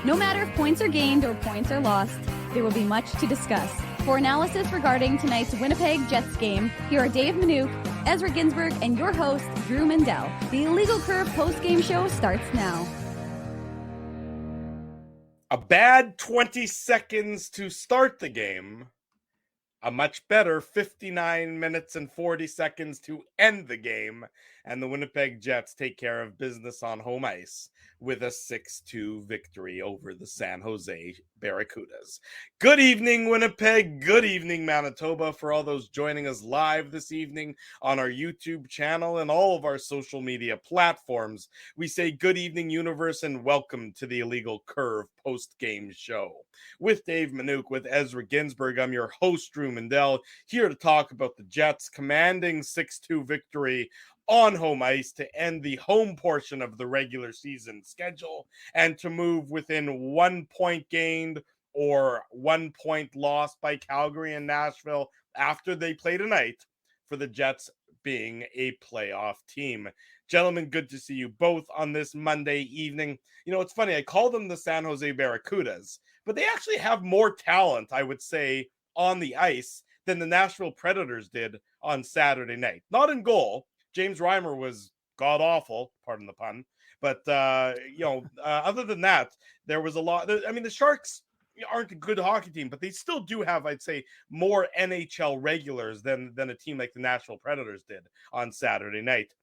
No matter if points are gained or points are lost, there will be much to discuss. For analysis regarding tonight's Winnipeg Jets game, here are Dave Minuk, Ezra Ginsburg, and your host, Drew Mandel. The Illegal Curve post-game show starts now. A bad 20 seconds to start the game. A much better 59 minutes and 40 seconds to end the game. And the Winnipeg Jets take care of business on home ice with a 6-2 victory over the San Jose Barracudas. Good evening, Winnipeg. Good evening, Manitoba. For all those joining us live this evening on our YouTube channel and all of our social media platforms, we say good evening, universe, and welcome to the Illegal Curve post-game show. With Dave Minuk, with Ezra Ginsburg, I'm your host, Drew Mandel, here to talk about the Jets' commanding 6-2 victory on home ice to end the home portion of the regular season schedule and to move within 1 point gained or 1 point lost by Calgary and Nashville after they play tonight for the Jets being a playoff team. Gentlemen, good to see you both on this Monday evening. You know, it's funny, I call them the San Jose Barracudas, but they actually have more talent, I would say, on the ice than the Nashville Predators did on Saturday night. Not in goal. James Reimer was god-awful, pardon the pun. But, other than that, there was a lot. I mean, the Sharks aren't a good hockey team, but they still do have, I'd say, more NHL regulars than a team like the Nashville Predators did on Saturday night.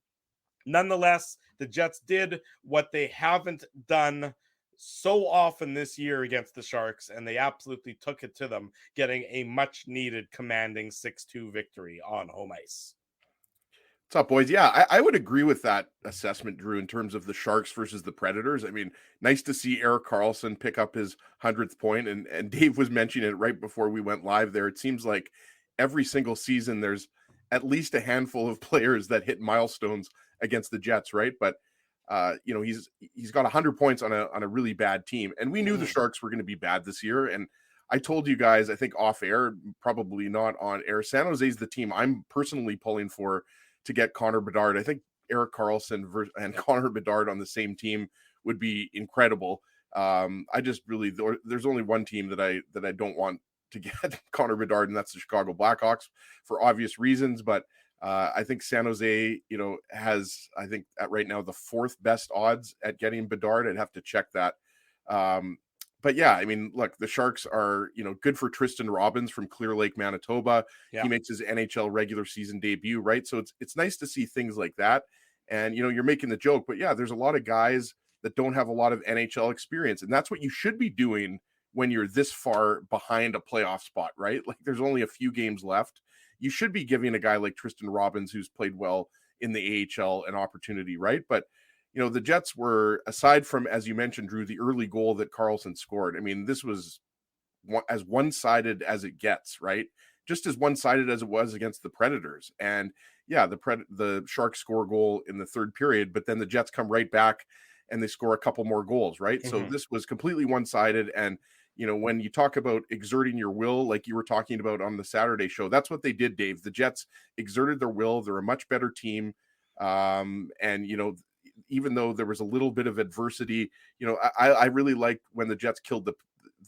Nonetheless, the Jets did what they haven't done so often this year against the Sharks, and they absolutely took it to them, getting a much-needed commanding 6-2 victory on home ice. What's up, boys? Yeah, I would agree with that assessment, Drew, in terms of the Sharks versus the Predators. I mean, nice to see Erik Karlsson pick up his 100th point, and Dave was mentioning it right before we went live there. It seems like every single season there's at least a handful of players that hit milestones against the Jets, right? But he's got 100 points on a really bad team, and we knew the Sharks were going to be bad this year. And I told you guys, I think off air, probably not on air, San Jose's the team I'm personally pulling for to get Connor Bedard. I think Erik Karlsson and Connor Bedard on the same team would be incredible. I just really, there's only one team that I don't want to get Connor Bedard, and that's the Chicago Blackhawks for obvious reasons. But I think San Jose, has, I think right now, the fourth best odds at getting Bedard. I'd have to check that. But yeah, I mean, look, the Sharks are, good for Tristan Robbins from Clear Lake, Manitoba. Yeah. He makes his NHL regular season debut, right? So it's nice to see things like that. And, you're making the joke, but yeah, there's a lot of guys that don't have a lot of NHL experience. And that's what you should be doing when you're this far behind a playoff spot, right? Like there's only a few games left. You should be giving a guy like Tristan Robbins, who's played well in the AHL, an opportunity, right? But the Jets were, aside from, as you mentioned, Drew, the early goal that Karlsson scored. I mean, this was as one-sided as it gets, right? Just as one-sided as it was against the Predators. And yeah, the Sharks score a goal in the third period, but then the Jets come right back and they score a couple more goals, right? Mm-hmm. So this was completely one-sided. And, when you talk about exerting your will, like you were talking about on the Saturday show, that's what they did, Dave. The Jets exerted their will. They're a much better team. And, even though there was a little bit of adversity, I really liked when the Jets killed the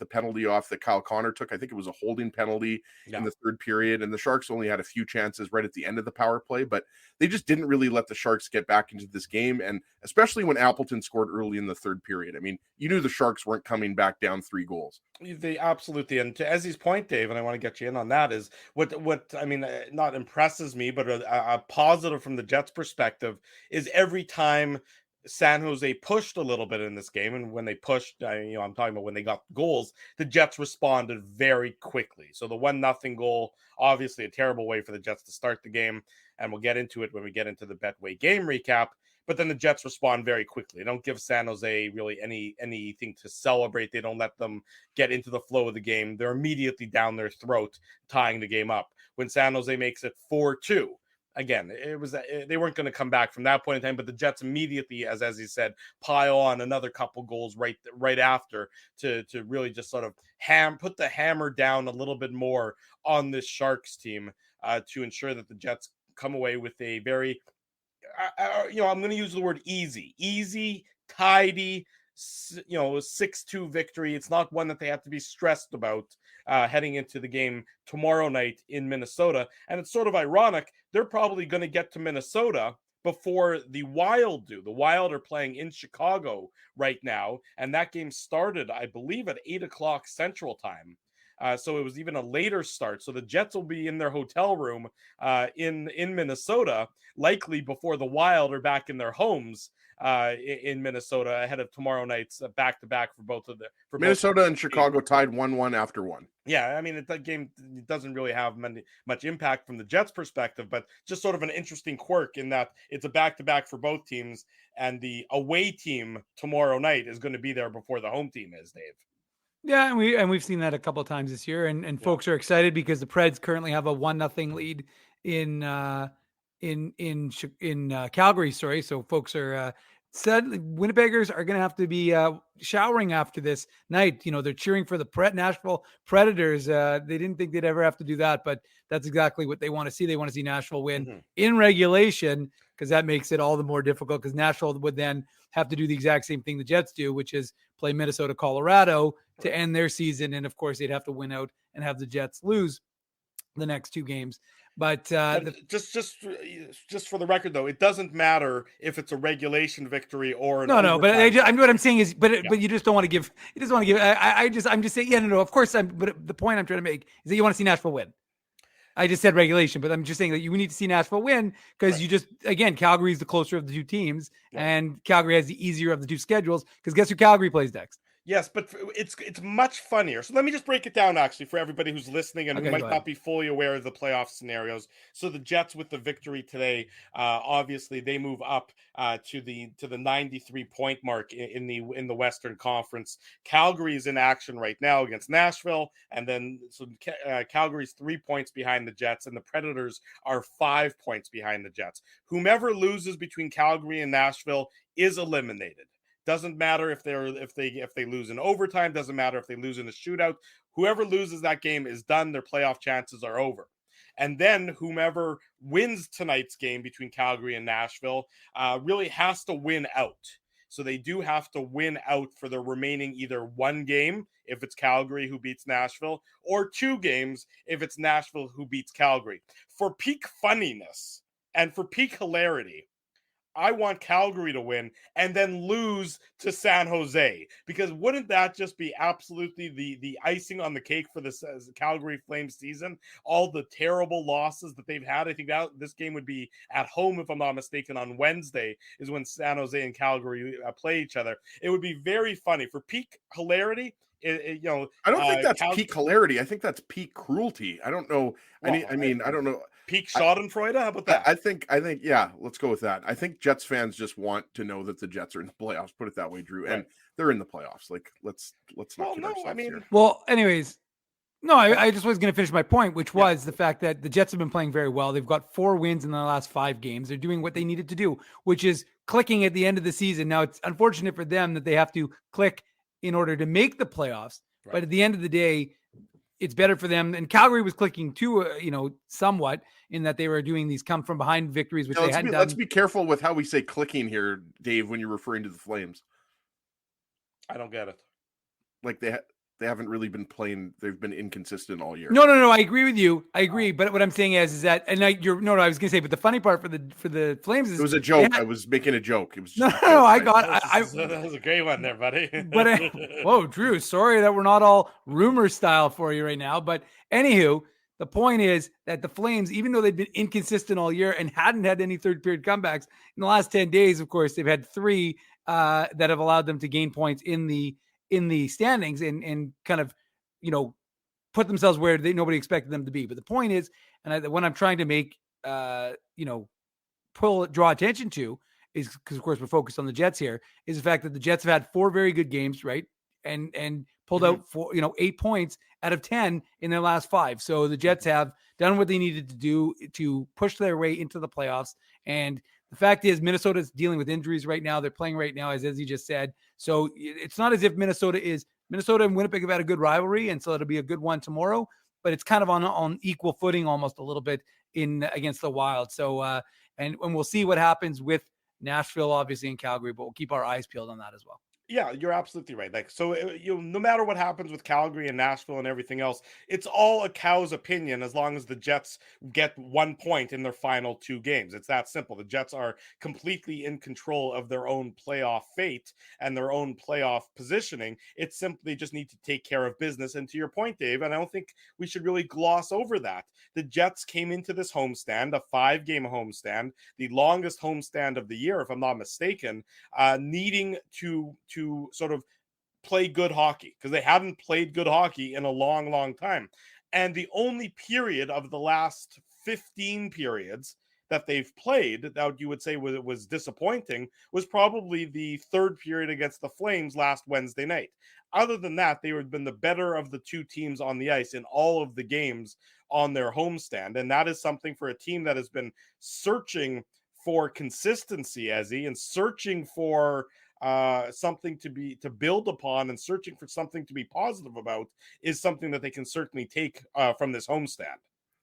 penalty off that Kyle Connor took. I think it was a holding penalty in the third period, and the Sharks only had a few chances right at the end of the power play, but they just didn't really let the Sharks get back into this game, and especially when Appleton scored early in the third period. I mean, you knew the Sharks weren't coming back down 3 goals. They absolutely, and to Ezzy's point, Dave, and I want to get you in on that, is what I mean, not impresses me, but a positive from the Jets' perspective is every time San Jose pushed a little bit in this game, and when they pushed, I'm talking about when they got goals, the Jets responded very quickly. So the 1-0 goal, obviously a terrible way for the Jets to start the game, and we'll get into it when we get into the Betway game recap. But then the Jets respond very quickly. They don't give San Jose really anything to celebrate. They don't let them get into the flow of the game. They're immediately down their throat, tying the game up. When San Jose makes it 4-2, again, they weren't going to come back from that point in time, but the Jets immediately, as he said, pile on another couple goals right after to really just sort of put the hammer down a little bit more on this Sharks team to ensure that the Jets come away with a very, I'm going to use the word easy, tidy 6-2 victory. It's not one that they have to be stressed about heading into the game tomorrow night in Minnesota. And it's sort of ironic. They're probably going to get to Minnesota before the Wild do. The Wild are playing in Chicago right now, and that game started, I believe, at 8:00 Central Time. So it was even a later start. So the Jets will be in their hotel room in Minnesota, likely before the Wild are back in their homes in Minnesota ahead of tomorrow night's back-to-back for both of the Minnesota and Chicago tied 1-1 after one. Yeah, I mean, that game doesn't really have much impact from the Jets' perspective, but just sort of an interesting quirk in that it's a back-to-back for both teams, and the away team tomorrow night is going to be there before the home team is, Dave. Yeah, and we've seen that a couple of times this year, and folks are excited because the Preds currently have a 1-0 lead in Calgary. Sorry, so folks are said Winnipeggers are going to have to be showering after this night. They're cheering for the Nashville Predators. They didn't think they'd ever have to do that, but that's exactly what they want to see. They want to see Nashville win in regulation, because that makes it all the more difficult, because Nashville would then have to do the exact same thing the Jets do, which is play Minnesota, Colorado to end their season. And of course they'd have to win out and have the Jets lose the next two games. But just for the record, though, it doesn't matter if it's a regulation victory or an no. But what I'm saying is, but you just don't want to give. You just want to give. I'm just saying. Yeah, no. Of course, but the point I'm trying to make is that you want to see Nashville win. I just said regulation, but I'm just saying that you need to see Nashville win, because you just, again, Calgary is the closer of the two teams, and Calgary has the easier of the two schedules, because guess who Calgary plays next? Yes, but it's much funnier. So let me just break it down, actually, for everybody who's listening and who might not be fully aware of the playoff scenarios. So the Jets, with the victory today, obviously they move up to the 93-point mark in the Western Conference. Calgary is in action right now against Nashville, and then Calgary's 3 points behind the Jets, and the Predators are 5 points behind the Jets. Whomever loses between Calgary and Nashville is eliminated. Doesn't matter if they lose in overtime. Doesn't matter if they lose in a shootout. Whoever loses that game is done. Their playoff chances are over. And then whomever wins tonight's game between Calgary and Nashville really has to win out. So they do have to win out for the remaining either one game if it's Calgary who beats Nashville, or 2 games if it's Nashville who beats Calgary. For peak funniness and for peak hilarity, I want Calgary to win and then lose to San Jose, because wouldn't that just be absolutely the icing on the cake for this Calgary Flames season? All the terrible losses that they've had. I think that this game would be at home, if I'm not mistaken, on Wednesday is when San Jose and Calgary play each other. It would be very funny. For peak hilarity, I don't think that's peak hilarity. I think that's peak cruelty. I don't know. Well, I don't know. Peak Schadenfreude? How about that? I think, yeah, let's go with that. I think Jets fans just want to know that the Jets are in the playoffs. Put it that way, Drew. Right. And they're in the playoffs. Like, let's not kid ourselves here. Well, anyways, no, I just was going to finish my point, which was the fact that the Jets have been playing very well. They've got 4 wins in the last 5 games. They're doing what they needed to do, which is clicking at the end of the season. Now, it's unfortunate for them that they have to click in order to make the playoffs. Right. But at the end of the day, it's better for them. And Calgary was clicking too, somewhat, in that they were doing these come from behind victories, which they hadn't done. Let's be careful with how we say clicking here, Dave, when you're referring to the Flames. I don't get it. Like they haven't really been playing. They've been inconsistent all year. No. I agree with you. I agree. But what I'm saying is that, and I was going to say, but the funny part for the Flames is it was a joke. I was making a joke. It was that was a great one there, buddy. But whoa, Drew, sorry that we're not all rumor style for you right now. But anywho, the point is that the Flames, even though they've been inconsistent all year and hadn't had any third period comebacks in the last 10 days, of course, they've had 3 that have allowed them to gain points in the standings and kind of, put themselves where nobody expected them to be. But the point is, and what I'm trying to make, draw attention to is, because of course we're focused on the Jets here, is the fact that the Jets have had 4 very good games, right? And pulled out 8 points out of 10 in their last 5. So the Jets have done what they needed to do to push their way into the playoffs. And the fact is, Minnesota is dealing with injuries right now. They're playing right now, as you just said. So it's not as if Minnesota and Winnipeg have had a good rivalry, and so it'll be a good one tomorrow. But it's kind of on equal footing, almost a little bit against the Wild. So and we'll see what happens with Nashville, obviously, in Calgary, but we'll keep our eyes peeled on that as well. Yeah, you're absolutely right. Like, so no matter what happens with Calgary and Nashville and everything else, it's all a cow's opinion as long as the Jets get 1 point in their final 2 games. It's that simple. The Jets are completely in control of their own playoff fate and their own playoff positioning. It's simply just need to take care of business. And to your point, Dave, and I don't think we should really gloss over that. The Jets came into this homestand, a 5-game homestand, the longest homestand of the year, if I'm not mistaken, needing to sort of play good hockey because they hadn't played good hockey in a long, long time. And the only period of the last 15 periods that they've played that you would say was disappointing was probably the third period against the Flames last Wednesday night. Other than that, they had been the better of the two teams on the ice in all of the games on their homestand. And that is something for a team that has been searching for consistency, Ezzy, and searching for something to build upon and searching for something to be positive about is something that they can certainly take from this homestand.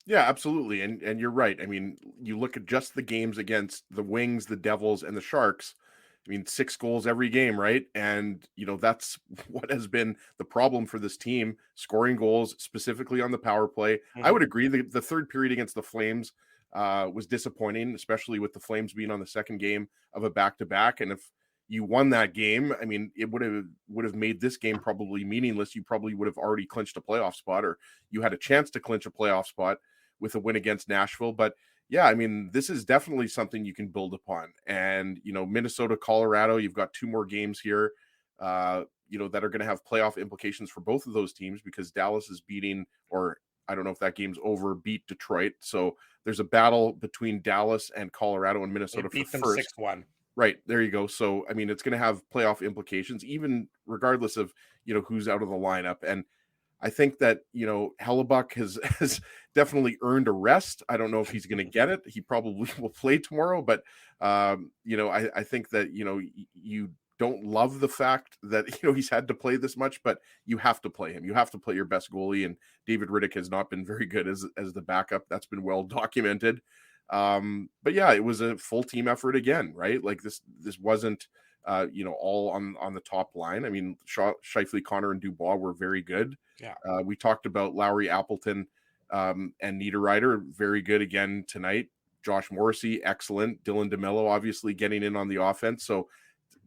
Yeah, absolutely. And you're right. I mean, you look at just the games against the Wings, the Devils, and the Sharks. I mean, 6 goals every game, right? And, that's what has been the problem for this team, scoring goals, specifically on the power play. I would agree the third period against the Flames was disappointing, especially with the Flames being on the second game of a back-to-back. And if you won that game, I mean, it would have made this game probably meaningless. You probably would have already clinched a playoff spot, or you had a chance to clinch a playoff spot with a win against Nashville. But yeah, I mean, this is definitely something you can build upon. And, Minnesota, Colorado, you've got 2 more games here, that are going to have playoff implications for both of those teams because Dallas is beating, or I don't know if that game's over, beat Detroit. So there's a battle between Dallas and Colorado and Minnesota beat for them first. 6-1. Right. There you go. So, I mean, it's going to have playoff implications, even regardless of, who's out of the lineup. And I think that, Hellebuck has definitely earned a rest. I don't know if he's going to get it. He probably will play tomorrow, but, I think that, you don't love the fact that, he's had to play this much, but you have to play him. You have to play your best goalie. And David Rittich has not been very good as the backup. That's been well documented. But yeah, it was a full team effort again, right? Like this wasn't, all on the top line. I mean, Scheifele, Connor, and Dubois were very good. Yeah. We talked about Lowry, Appleton, and Niederreiter, very good again tonight. Josh Morrissey, excellent. Dylan DeMello, obviously getting in on the offense. So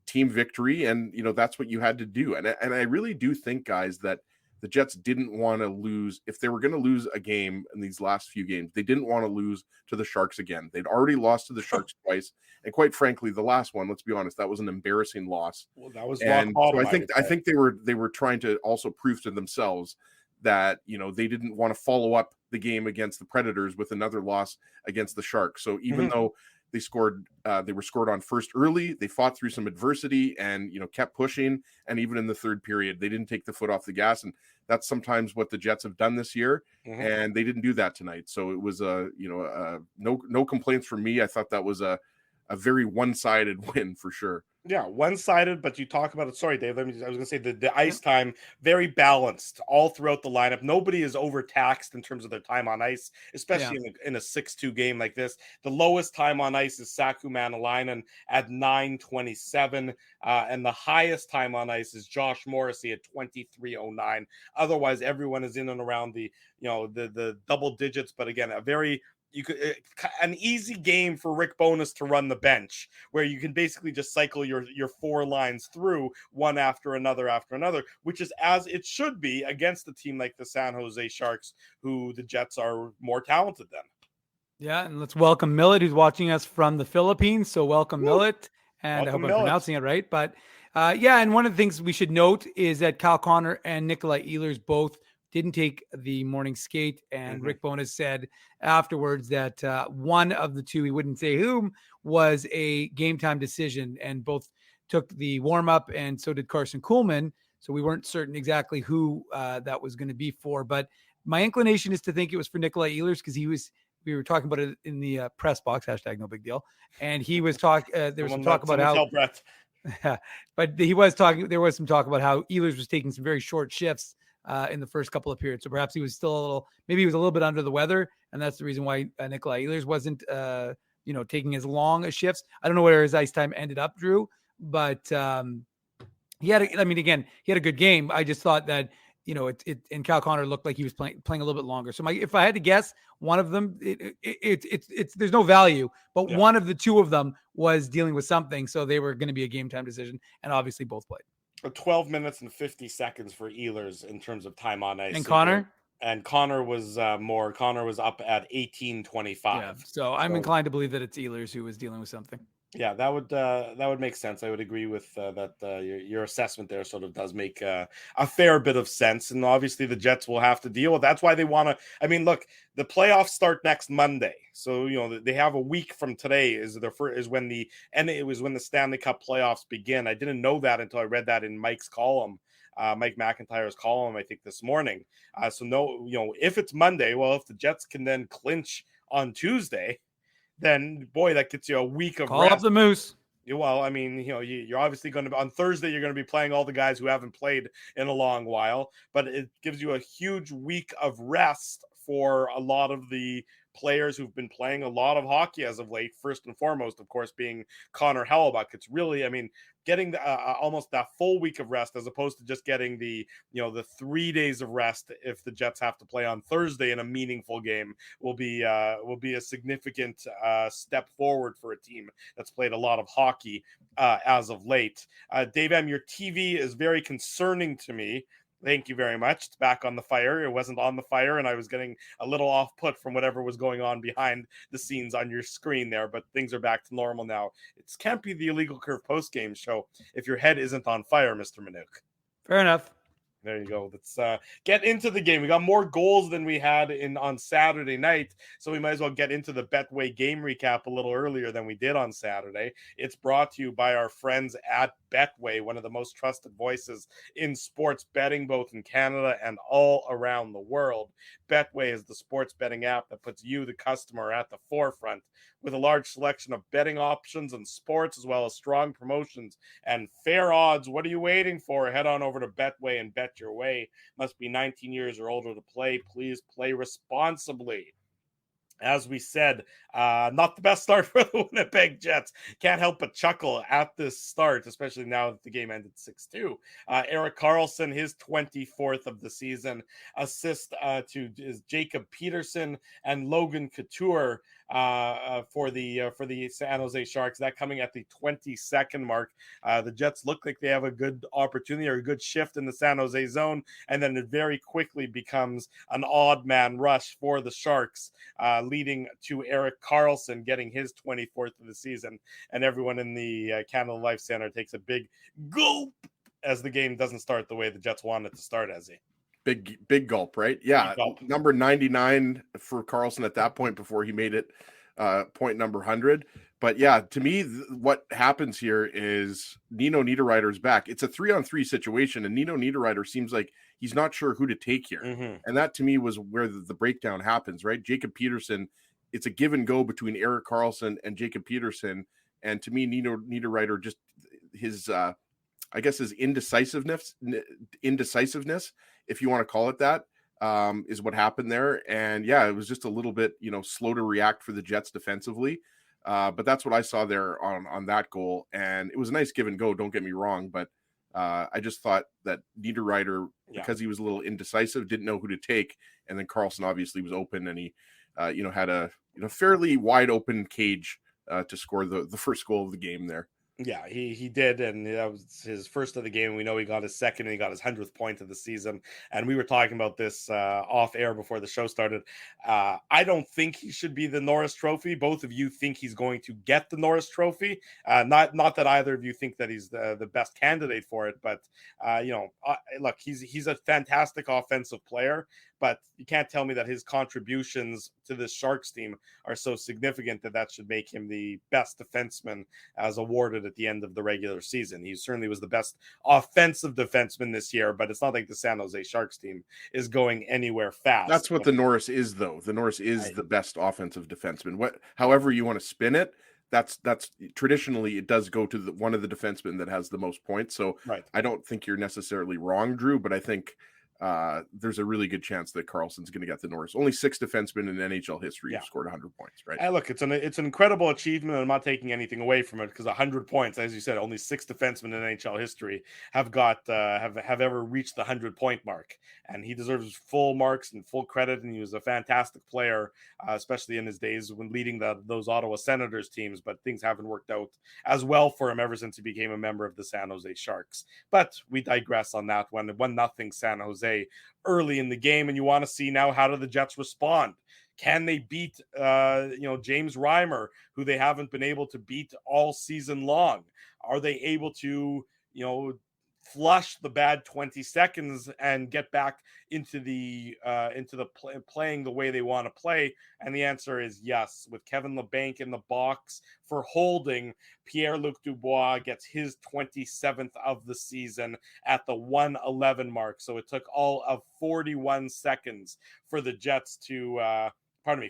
team victory. And, that's what you had to do. And I really do think, guys, that the Jets didn't want to lose. If they were going to lose a game in these last few games, they didn't want to lose to the Sharks again. They'd already lost to the Sharks twice. And quite frankly, the last one, let's be honest, that was an embarrassing loss. Well, that was and bottom, so I think they were trying to also prove to themselves that, they didn't want to follow up the game against the Predators with another loss against the Sharks. So even though they were scored on first early, they fought through some adversity and, kept pushing. And even in the third period, they didn't take the foot off the gas. And that's sometimes what the Jets have done this year. And they didn't do that tonight. So it was no complaints from me. I thought that was a very one-sided win for sure. Yeah, one-sided, but you talk about it. Sorry, Dave. I was going to say the ice time, very balanced all throughout the lineup. Nobody is overtaxed in terms of their time on ice, especially in a 6-2 game like this. The lowest time on ice is Saku Maanalainen at 9:27, and the highest time on ice is Josh Morrissey at 23:09. Otherwise, everyone is in and around the double digits. But again, an easy game for Rick Bowness to run the bench, where you can basically just cycle your 4 lines through one after another, which is as it should be against a team like the San Jose Sharks, who the Jets are more talented than. Yeah, and let's welcome Millet, who's watching us from the Philippines. So welcome, Millet, and welcome, I hope I'm pronouncing it right. But and one of the things we should note is that Kyle Connor and Nikolai Ehlers both didn't take the morning skate, and Rick Bowness said afterwards that one of the two, he wouldn't say whom, was a game time decision, and both took the warm up, and so did Carson Kuhlman. So we weren't certain exactly who that was going to be for, but my inclination is to think it was for Nikolai Ehlers because we were talking about it in the press box, # no big deal, and he was talking. There was some talk about how, but there was some talk about how Ehlers was taking some very short shifts in the first couple of periods. So perhaps he was still maybe he was a little bit under the weather. And that's the reason why Nikolai Ehlers wasn't, taking as long as shifts. I don't know where his ice time ended up, Drew, but he had, again, he had a good game. I just thought that, and Kyle Connor looked like he was playing a little bit longer. So if I had to guess, one of them, it's there's no value, but one of the two of them was dealing with something. So they were going to be a game time decision, and obviously both played. 12 minutes and 50 seconds for Ehlers in terms of time on ice. And Connor? And Connor was more. Connor was up at 18:25. Yeah, so I'm inclined to believe that it's Ehlers who was dealing with something. Yeah, that would make sense. I would agree with that. Your assessment there sort of does make a fair bit of sense, and obviously the Jets will have to deal with. That's why they want to. I mean, look, the playoffs start next Monday, so they have a week from today. Is when the Stanley Cup playoffs begin. I didn't know that until I read that in Mike's column. Mike McIntyre's column, I think this morning. So no, if it's Monday, well, if the Jets can then clinch on Tuesday, then boy, that gets you a week of call rest. Up the Moose. Well, I mean, you're obviously going to on Thursday. You're going to be playing all the guys who haven't played in a long while, but it gives you a huge week of rest for a lot of the players who've been playing a lot of hockey as of late. First and foremost, of course, being Connor Hellebuyck. It's really, I mean, getting almost that full week of rest as opposed to just getting the 3 days of rest if the Jets have to play on Thursday in a meaningful game will be a significant step forward for a team that's played a lot of hockey as of late. Dave M., your TV is very concerning to me. Thank you very much. It's back on the fire. It wasn't on the fire, and I was getting a little off put from whatever was going on behind the scenes on your screen there, but things are back to normal now. It can't be the Illegal Curve post-game show if your head isn't on fire, Mr. Manuk. Fair enough. There you go. Let's get into the game. We got more goals than we had on Saturday night, so we might as well get into the Betway game recap a little earlier than we did on Saturday. It's brought to you by our friends at Betway, one of the most trusted voices in sports betting, both in Canada and all around the world. Betway is the sports betting app that puts you, the customer, at the forefront. With a large selection of betting options and sports, as well as strong promotions and fair odds, what are you waiting for? Head on over to Betway and bet your way. Must be 19 years or older to play. Please play responsibly. As we said, not the best start for the Winnipeg Jets. Can't help but chuckle at this start, especially now that the game ended 6-2. Erik Karlsson, his 24th of the season. Assist to Jacob Peterson and Logan Couture for the San Jose Sharks. That coming at the 22nd mark. The Jets look like they have a good opportunity or a good shift in the San Jose zone, and then it very quickly becomes an odd man rush for the Sharks, leading to Erik Karlsson getting his 24th of the season, and everyone in the Canada Life Center takes a big gulp as the game doesn't start the way the Jets wanted it to start, as Big gulp, right? Yeah, gulp. Number 99 for Karlsson at that point before he made it point number 100. But yeah, to me, what happens here is Nino Niederreiter's back. It's a 3-on-3 situation, and Nino Niederreiter seems like he's not sure who to take here. Mm-hmm. And that to me was where the breakdown happens, right? Jacob Peterson, it's a give and go between Erik Karlsson and Jacob Peterson. And to me, Nino Niederreiter, just his, I guess his indecisiveness, if you want to call it that, is what happened there. And yeah, it was just a little bit, slow to react for the Jets defensively. But that's what I saw there on that goal. And it was a nice give and go, don't get me wrong. But I just thought that Niederreiter, because he was a little indecisive, didn't know who to take. And then Karlsson obviously was open, and he, had a fairly wide open cage to score the first goal of the game there. Yeah, he did, and that was his first of the game. We know he got his second, and he got his 100th point of the season. And we were talking about this off air before the show started. I don't think he should be the Norris Trophy. Both of you think he's going to get the Norris Trophy. Not that either of you think that he's the best candidate for it, but look, he's a fantastic offensive player. But you can't tell me that his contributions to this Sharks team are so significant that should make him the best defenseman as awarded at the end of the regular season. He certainly was the best offensive defenseman this year, but it's not like the San Jose Sharks team is going anywhere fast. That's what the Norris is, though. The Norris is the best offensive defenseman. However you want to spin it, that's traditionally it does go to one of the defensemen that has the most points. So I don't think you're necessarily wrong, Drew, but I think there's a really good chance that Karlsson's going to get the Norris. Only 6 defensemen in NHL history have scored 100 points, right? And look, it's an incredible achievement. And I'm not taking anything away from it because 100 points, as you said, only 6 defensemen in NHL history have got have ever reached the 100-point mark, and he deserves full marks and full credit. And he was a fantastic player, especially in his days when leading those Ottawa Senators teams. But things haven't worked out as well for him ever since he became a member of the San Jose Sharks. But we digress on that one. 1-0 San Jose early in the game, and you want to see now, how do the Jets respond? Can they beat James Reimer, who they haven't been able to beat all season long? Are they able to flush the bad 20 seconds and get back into the playing the way they want to play? And the answer is yes. With Kevin Labanc in the box for holding, Pierre-Luc Dubois gets his 27th of the season at the 1:11 mark. So it took all of 41 seconds for the Jets to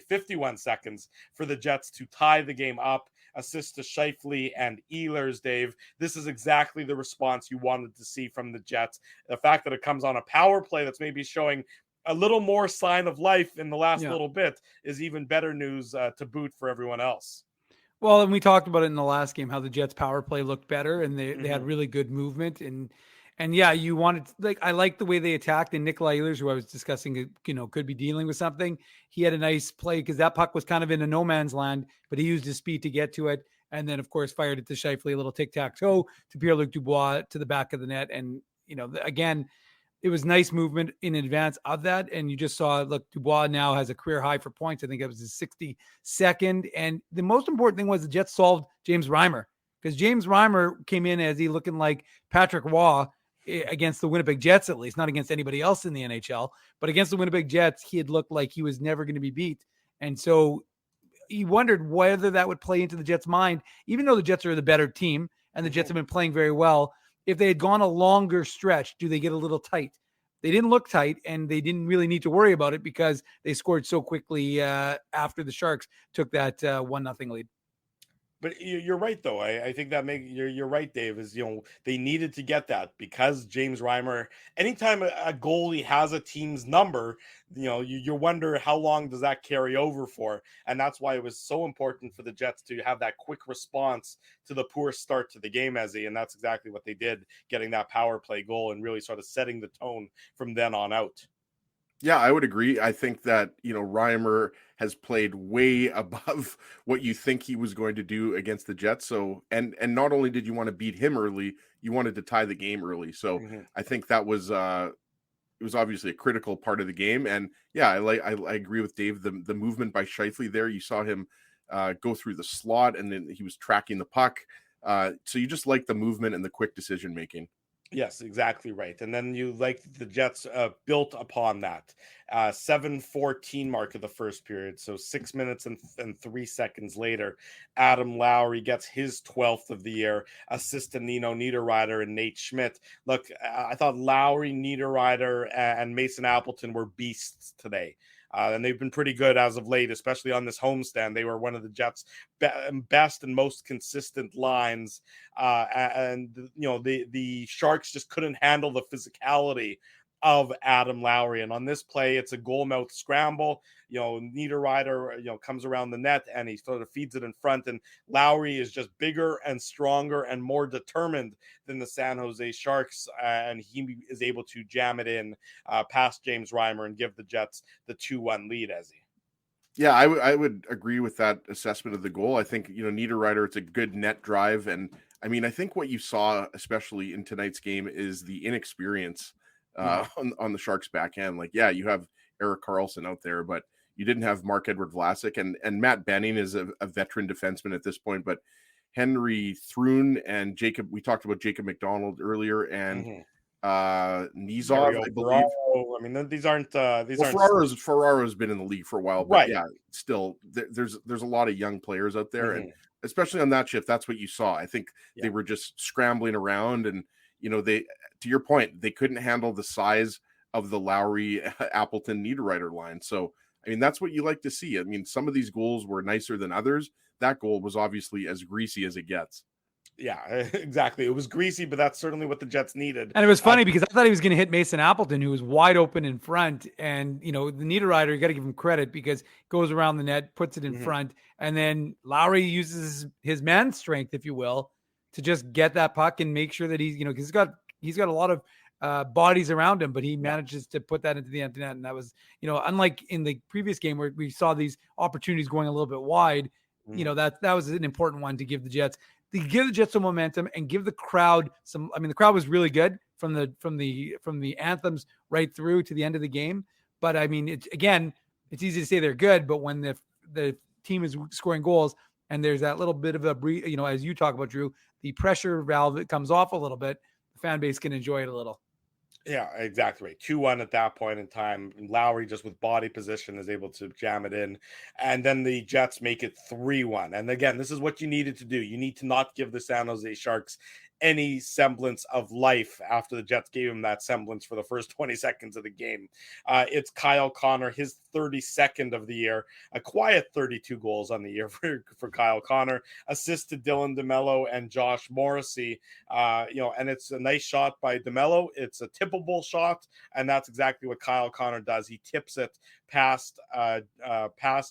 51 seconds for the Jets to tie the game up. Assist to Scheifele and Ehlers, Dave. This is exactly the response you wanted to see from the Jets. The fact that it comes on a power play that's maybe showing a little more sign of life in the last little bit is even better news to boot for everyone else. Well, and we talked about it in the last game, how the Jets power play looked better and they had really good movement. And yeah, you wanted, I like the way they attacked, and Nikolai Ehlers, who I was discussing, could be dealing with something. He had a nice play because that puck was kind of in a no man's land, but he used his speed to get to it. And then, of course, fired it to Scheifele, a little tic-tac-toe to Pierre-Luc Dubois to the back of the net. And, again, it was nice movement in advance of that. And you just saw, look, Dubois now has a career high for points. I think it was his 62nd. And the most important thing was the Jets solved James Reimer, because James Reimer came in as he looking like Patrick Waugh against the Winnipeg Jets, at least not against anybody else in the NHL, but against the Winnipeg Jets, he had looked like he was never going to be beat. And so he wondered whether that would play into the Jets' mind, even though the Jets are the better team and the Jets have been playing very well. If they had gone a longer stretch, do they get a little tight? They didn't look tight, and they didn't really need to worry about it because they scored so quickly after the Sharks took that 1-0 lead. But you're right, though. I think that you're right, Dave. Is they needed to get that because James Reimer. Anytime a goalie has a team's number, you wonder how long does that carry over for, and that's why it was so important for the Jets to have that quick response to the poor start to the game, Ezzy, and that's exactly what they did, getting that power play goal and really sort of setting the tone from then on out. Yeah, I would agree. I think that, Reimer has played way above what you think he was going to do against the Jets. So, and not only did you want to beat him early, you wanted to tie the game early. So I think that was, it was obviously a critical part of the game. And yeah, I agree with Dave. The movement by Scheifele there, you saw him go through the slot and then he was tracking the puck. So you just like the movement and the quick decision making. Yes, exactly right. And then the Jets built upon that 7:14 mark of the first period. So 6 minutes and 3 seconds later, Adam Lowry gets his 12th of the year, assist to Nino Niederreiter and Nate Schmidt. Look, I thought Lowry, Niederreiter, and Mason Appleton were beasts today. And they've been pretty good as of late, especially on this homestand. They were one of the Jets' best and most consistent lines. The Sharks just couldn't handle the physicality of Adam Lowry. And on this play, it's a goal mouth scramble. Niederreiter, comes around the net and he sort of feeds it in front. And Lowry is just bigger and stronger and more determined than the San Jose Sharks. And he is able to jam it in past James Reimer and give the Jets the 2-1 lead, Ezzy. Yeah, I would agree with that assessment of the goal. I think, Niederreiter, it's a good net drive. And I mean, I think what you saw, especially in tonight's game, is the inexperience on the Sharks back end. Like, yeah, you have Erik Karlsson out there, but you didn't have Marc-Edouard Vlasic, and Matt Benning is a veteran defenseman at this point, but Henry Thrun and we talked about Jacob McDonald earlier, and Nizov, I believe. I mean, these aren't. Ferraro's been in the league for a while, but right. Yeah, still, there's a lot of young players out there, and especially on that shift, that's what you saw. I think they were just scrambling around, and they, to your point, they couldn't handle the size of the Lowry, Appleton, Niederreiter line. So, I mean, that's what you like to see. I mean, some of these goals were nicer than others. That goal was obviously as greasy as it gets. Yeah, exactly. It was greasy, but that's certainly what the Jets needed. And it was funny because I thought he was going to hit Mason Appleton, who was wide open in front. And, the Niederreiter, you got to give him credit because goes around the net, puts it in front. And then Lowry uses his man strength, if you will, to just get that puck and make sure that he's, because he's got a lot of bodies around him, but he manages to put that into the empty net. And that was, unlike in the previous game where we saw these opportunities going a little bit wide, that was an important one to give the Jets. To give the Jets some momentum and give the crowd some. I mean, the crowd was really good from the anthems right through to the end of the game. But I mean, it's easy to say they're good, but when the team is scoring goals and there's that little bit of a as you talk about, Drew, the pressure valve that comes off a little bit, the fan base can enjoy it a little. Yeah, exactly right. 2-1 at that point in time. Lowry, just with body position, is able to jam it in. And then the Jets make it 3-1. And again, this is what you needed to do. You need to not give the San Jose Sharks any semblance of life after the Jets gave him that semblance for the first 20 seconds of the game. It's Kyle Connor, his 32nd of the year, a quiet 32 goals on the year for Kyle Connor, assist to Dylan DeMello and Josh Morrissey. And it's a nice shot by DeMello. It's a tippable shot, and that's exactly what Kyle Connor does. He tips it past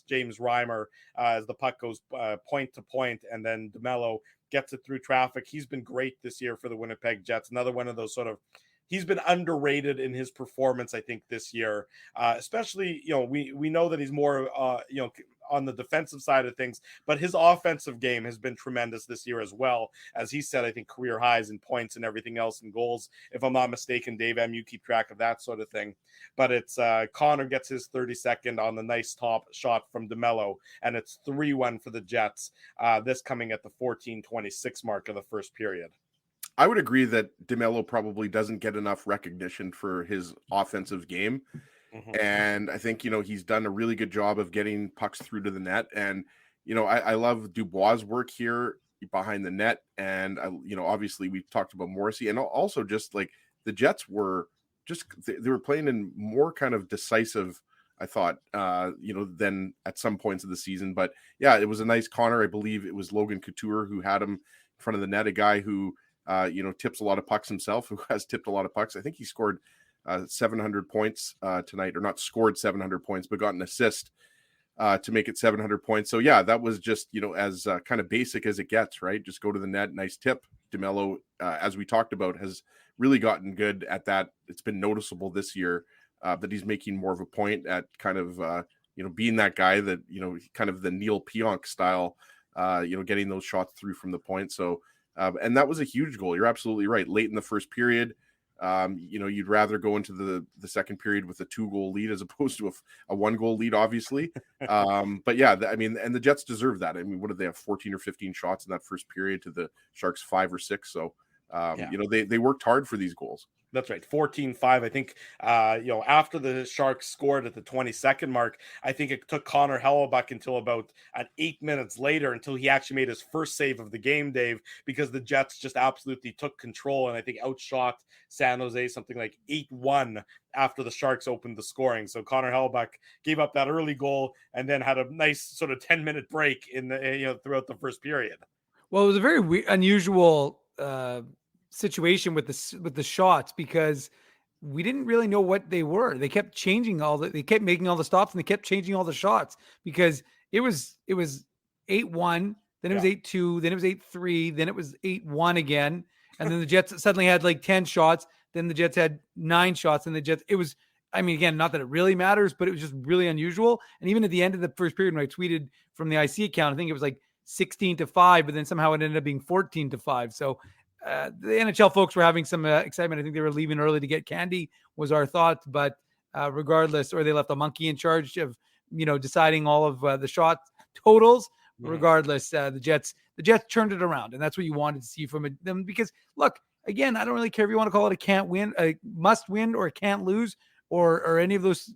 James Reimer as the puck goes point to point, and then DeMello gets it through traffic. He's been great this year for the Winnipeg Jets. Another one of those he's been underrated in his performance, I think, this year. Especially, we know that he's more, on the defensive side of things, but his offensive game has been tremendous this year as well. As he said, I think career highs in points and everything else in goals. If I'm not mistaken, Dave M, you keep track of that sort of thing. But it's Connor gets his 32nd on the nice top shot from DeMello, and it's 3-1 for the Jets. This coming at the 14:26 mark of the first period. I would agree that DeMello probably doesn't get enough recognition for his offensive game. And I think, he's done a really good job of getting pucks through to the net. And, I love Dubois' work here behind the net. And, obviously we've talked about Morrissey, and also just like the Jets were they were playing in more kind of decisive, I thought, than at some points of the season. But yeah, it was a nice Connor. I believe it was Logan Couture who had him in front of the net, a guy who, tips a lot of pucks himself, who has tipped a lot of pucks. I think he scored 700 points tonight, or not scored 700 points, but got an assist to make it 700 points. So yeah, that was just, as kind of basic as it gets, right? Just go to the net, nice tip. DeMello, as we talked about, has really gotten good at that. It's been noticeable this year that he's making more of a point at kind of, being that guy that, kind of the Neil Pionk style, getting those shots through from the point. So, and that was a huge goal. You're absolutely right. Late in the first period, you'd rather go into the second period with a 2-goal lead as opposed to a 1-goal lead, obviously. But yeah, and the Jets deserve that. I mean, what did they have, 14 or 15 shots in that first period to the Sharks 5 or 6? So, they worked hard for these goals. That's right. 14-5. I think, after the Sharks scored at the 22nd mark, I think it took Connor Hellebuyck until about 8 minutes later until he actually made his first save of the game, Dave, because the Jets just absolutely took control and I think outshot San Jose something like 8-1 after the Sharks opened the scoring. So Connor Hellebuyck gave up that early goal and then had a nice sort of 10-minute break in the, throughout the first period. Well, it was a very unusual situation with the shots because we didn't really know what they were. They kept changing they kept making all the stops and they kept changing all the shots because it was 8-1, then it was 8-2, then it was 8-3, then it was 8-1 again. And then the Jets suddenly had like 10 shots. Then the Jets had 9 shots and it was, I mean, again, not that it really matters, but it was just really unusual. And even at the end of the first period, when I tweeted from the IC account, I think it was like 16-5, but then somehow it ended up being 14-5. So the NHL folks were having some excitement. I think they were leaving early to get candy was our thought, but regardless, or they left a monkey in charge of, deciding all of the shot totals. Regardless, the Jets turned it around, and that's what you wanted to see from them. Because look, again, I don't really care if you want to call it a can't win, a must win, or a can't lose, or any of those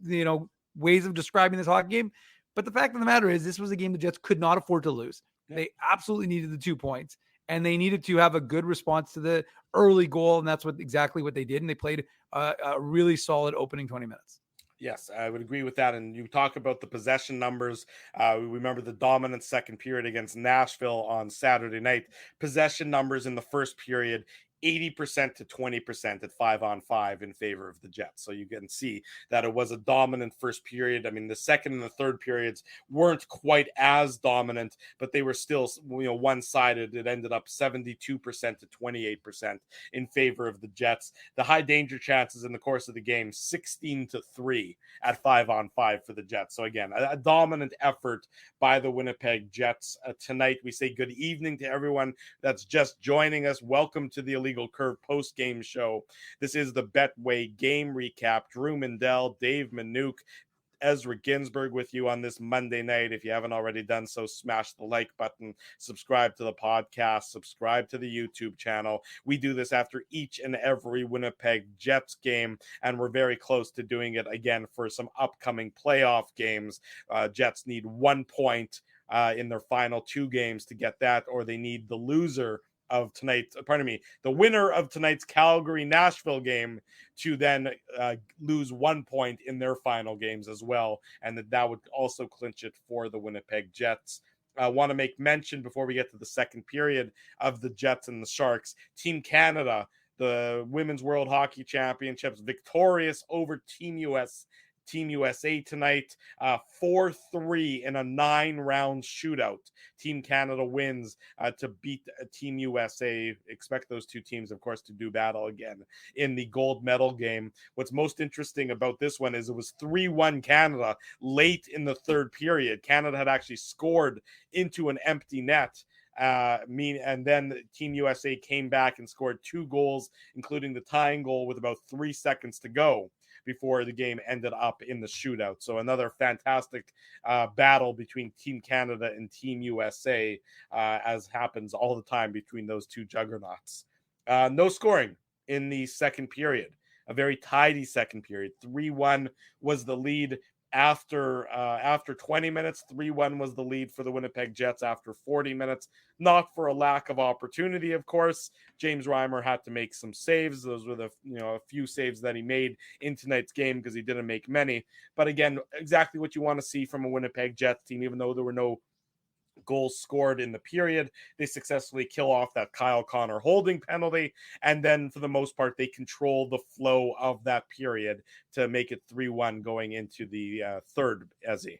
ways of describing this hockey game. But the fact of the matter is, this was a game the Jets could not afford to lose. They absolutely needed the 2 points. And they needed to have a good response to the early goal, and that's exactly what they did. And they played a really solid opening 20 minutes. Yes, I would agree with that. And you talk about the possession numbers. We remember the dominant second period against Nashville on Saturday night. Possession numbers in the first period, 80% to 20% at 5-on-5 in favor of the Jets. So you can see that it was a dominant first period. I mean, the second and the third periods weren't quite as dominant, but they were still, one-sided. It ended up 72% to 28% in favor of the Jets. The high danger chances in the course of the game, 16-3 at 5-on-5 for the Jets. So again, a dominant effort by the Winnipeg Jets. Tonight, we say good evening to everyone that's just joining us. Welcome to the Illegal Curve post-game show. This is the Betway game recap. Drew Mindell, Dave Minuk, Ezra Ginsburg with you on this Monday night. If you haven't already done so, smash the like button, subscribe to the podcast, subscribe to the YouTube channel. We do this after each and every Winnipeg Jets game, and we're very close to doing it again for some upcoming playoff games. Jets need 1 point in their final 2 games to get that, or they need the winner of tonight's Calgary-Nashville game to then lose 1 point in their final games as well. And that would also clinch it for the Winnipeg Jets. I want to make mention before we get to the second period of the Jets and the Sharks. Team Canada, the Women's World Hockey Championships, victorious over Team USA tonight, 4-3 in a 9-round shootout. Team Canada wins to beat Team USA. Expect those two teams, of course, to do battle again in the gold medal game. What's most interesting about this one is it was 3-1 Canada late in the third period. Canada had actually scored into an empty net. And then Team USA came back and scored 2 goals, including the tying goal with about 3 seconds to go before the game ended up in the shootout. So another fantastic battle between Team Canada and Team USA, as happens all the time between those two juggernauts. No scoring in the second period. A very tidy second period. 3-1 was the lead. After 20 minutes, 3-1 was the lead for the Winnipeg Jets after 40 minutes. Not for a lack of opportunity, of course. James Reimer had to make some saves. Those were a few saves that he made in tonight's game because he didn't make many. But again, exactly what you want to see from a Winnipeg Jets team, even though there were no goals scored in the period. They successfully kill off that Kyle Connor holding penalty, and then for the most part they control the flow of that period to make it 3-1 going into the third. Ezzy.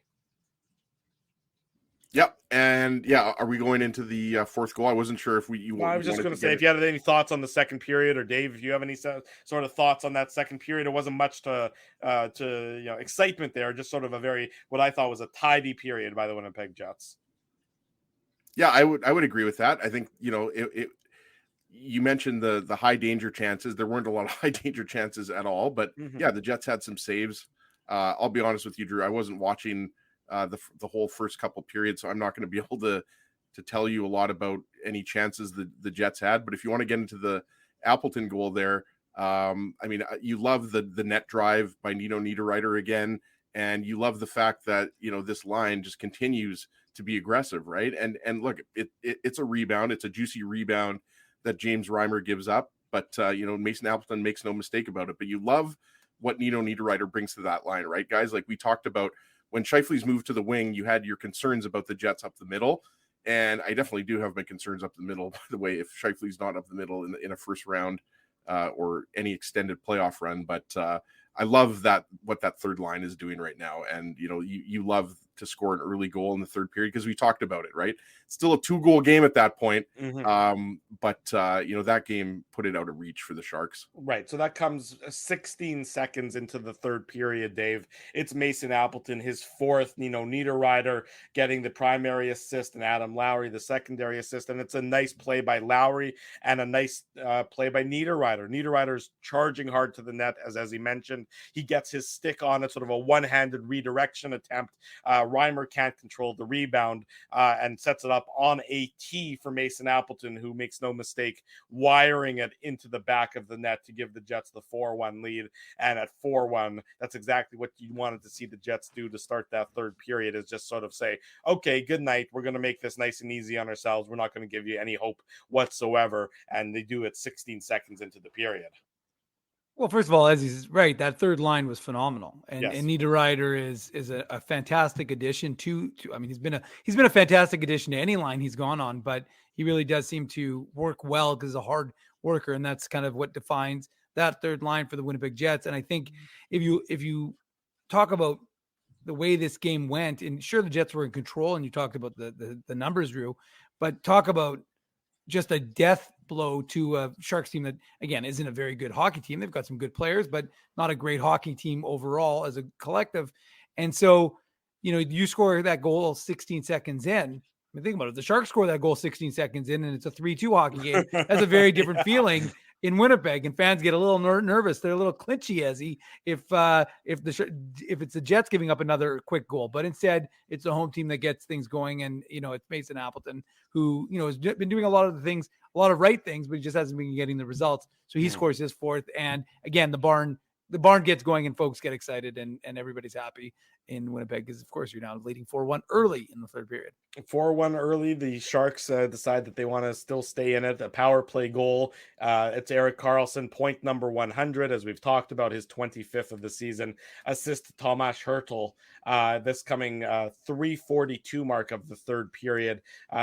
Yep, and are we going into the fourth goal? I wasn't sure if I was just going to say if you had any thoughts on the second period, or Dave, if you have any sort of thoughts on that second period. It wasn't much to excitement there, just sort of what I thought was a tidy period by the Winnipeg Jets. Yeah, I would agree with that. I think, you mentioned the high danger chances. There weren't a lot of high danger chances at all, but the Jets had some saves. I'll be honest with you, Drew. I wasn't watching the whole first couple periods, so I'm not going to be able to tell you a lot about any chances the Jets had. But if you want to get into the Appleton goal there, you love the net drive by Nino Niederreiter again, and you love the fact that this line just continues to be aggressive, right? And look, it's a rebound. It's a juicy rebound that James Reimer gives up. But, Mason Appleton makes no mistake about it. But you love what Nino Niederreiter brings to that line, right, guys? Like we talked about, when Scheifele's moved to the wing, you had your concerns about the Jets up the middle. And I definitely do have my concerns up the middle, by the way, if Scheifele's not up the middle in a first round or any extended playoff run. But I love what that third line is doing right now. And, you love to score an early goal in the third period because we talked about it, right? Still a 2-goal game at that point. But that game put it out of reach for the Sharks. Right. So that comes 16 seconds into the third period, Dave. It's Mason Appleton, his fourth, Niederreiter getting the primary assist, and Adam Lowry, the secondary assist. And it's a nice play by Lowry and a nice play by Niederreiter. Niederreiter's charging hard to the net, as he mentioned. He gets his stick on it, sort of a one-handed redirection attempt. Reimer can't control the rebound and sets it up on a tee for Mason Appleton, who makes no mistake wiring it into the back of the net to give the Jets the 4-1 lead. And at 4-1, that's exactly what you wanted to see the Jets do to start that third period, is just sort of say, okay, good night. We're going to make this nice and easy on ourselves. We're not going to give you any hope whatsoever. And they do it 16 seconds into the period. Well, first of all, as he's right, that third line was phenomenal, and Yes. Niederreiter is a fantastic addition to. I mean, he's been a fantastic addition to any line he's gone on, but he really does seem to work well because he's a hard worker, and that's kind of what defines that third line for the Winnipeg Jets. And I think if you talk about the way this game went, and sure the Jets were in control, and you talked about the numbers, Drew, but talk about just a death blow to a Sharks team that, again, isn't a very good hockey team. They've got some good players, but not a great hockey team overall as a collective. And so, you score that goal 16 seconds in. I mean, think about it. The Sharks score that goal 16 seconds in, and it's a 3-2 hockey game. That's a very different feeling in Winnipeg, and fans get a little nervous. They're a little clinchy, if it's the Jets giving up another quick goal. But instead, it's the home team that gets things going, and it's Mason Appleton who has been doing a lot of right things, but he just hasn't been getting the results. So he scores his fourth, and again, the barn gets going, and folks get excited, and everybody's happy in Winnipeg because, of course, you're now leading 4-1 early in the third period. 4-1 early. The Sharks decide that they want to still stay in it. A power play goal. It's Erik Karlsson, point number 100, as we've talked about, his 25th of the season. Assist to Tomas Hertl. This coming 3:42 mark of the third period.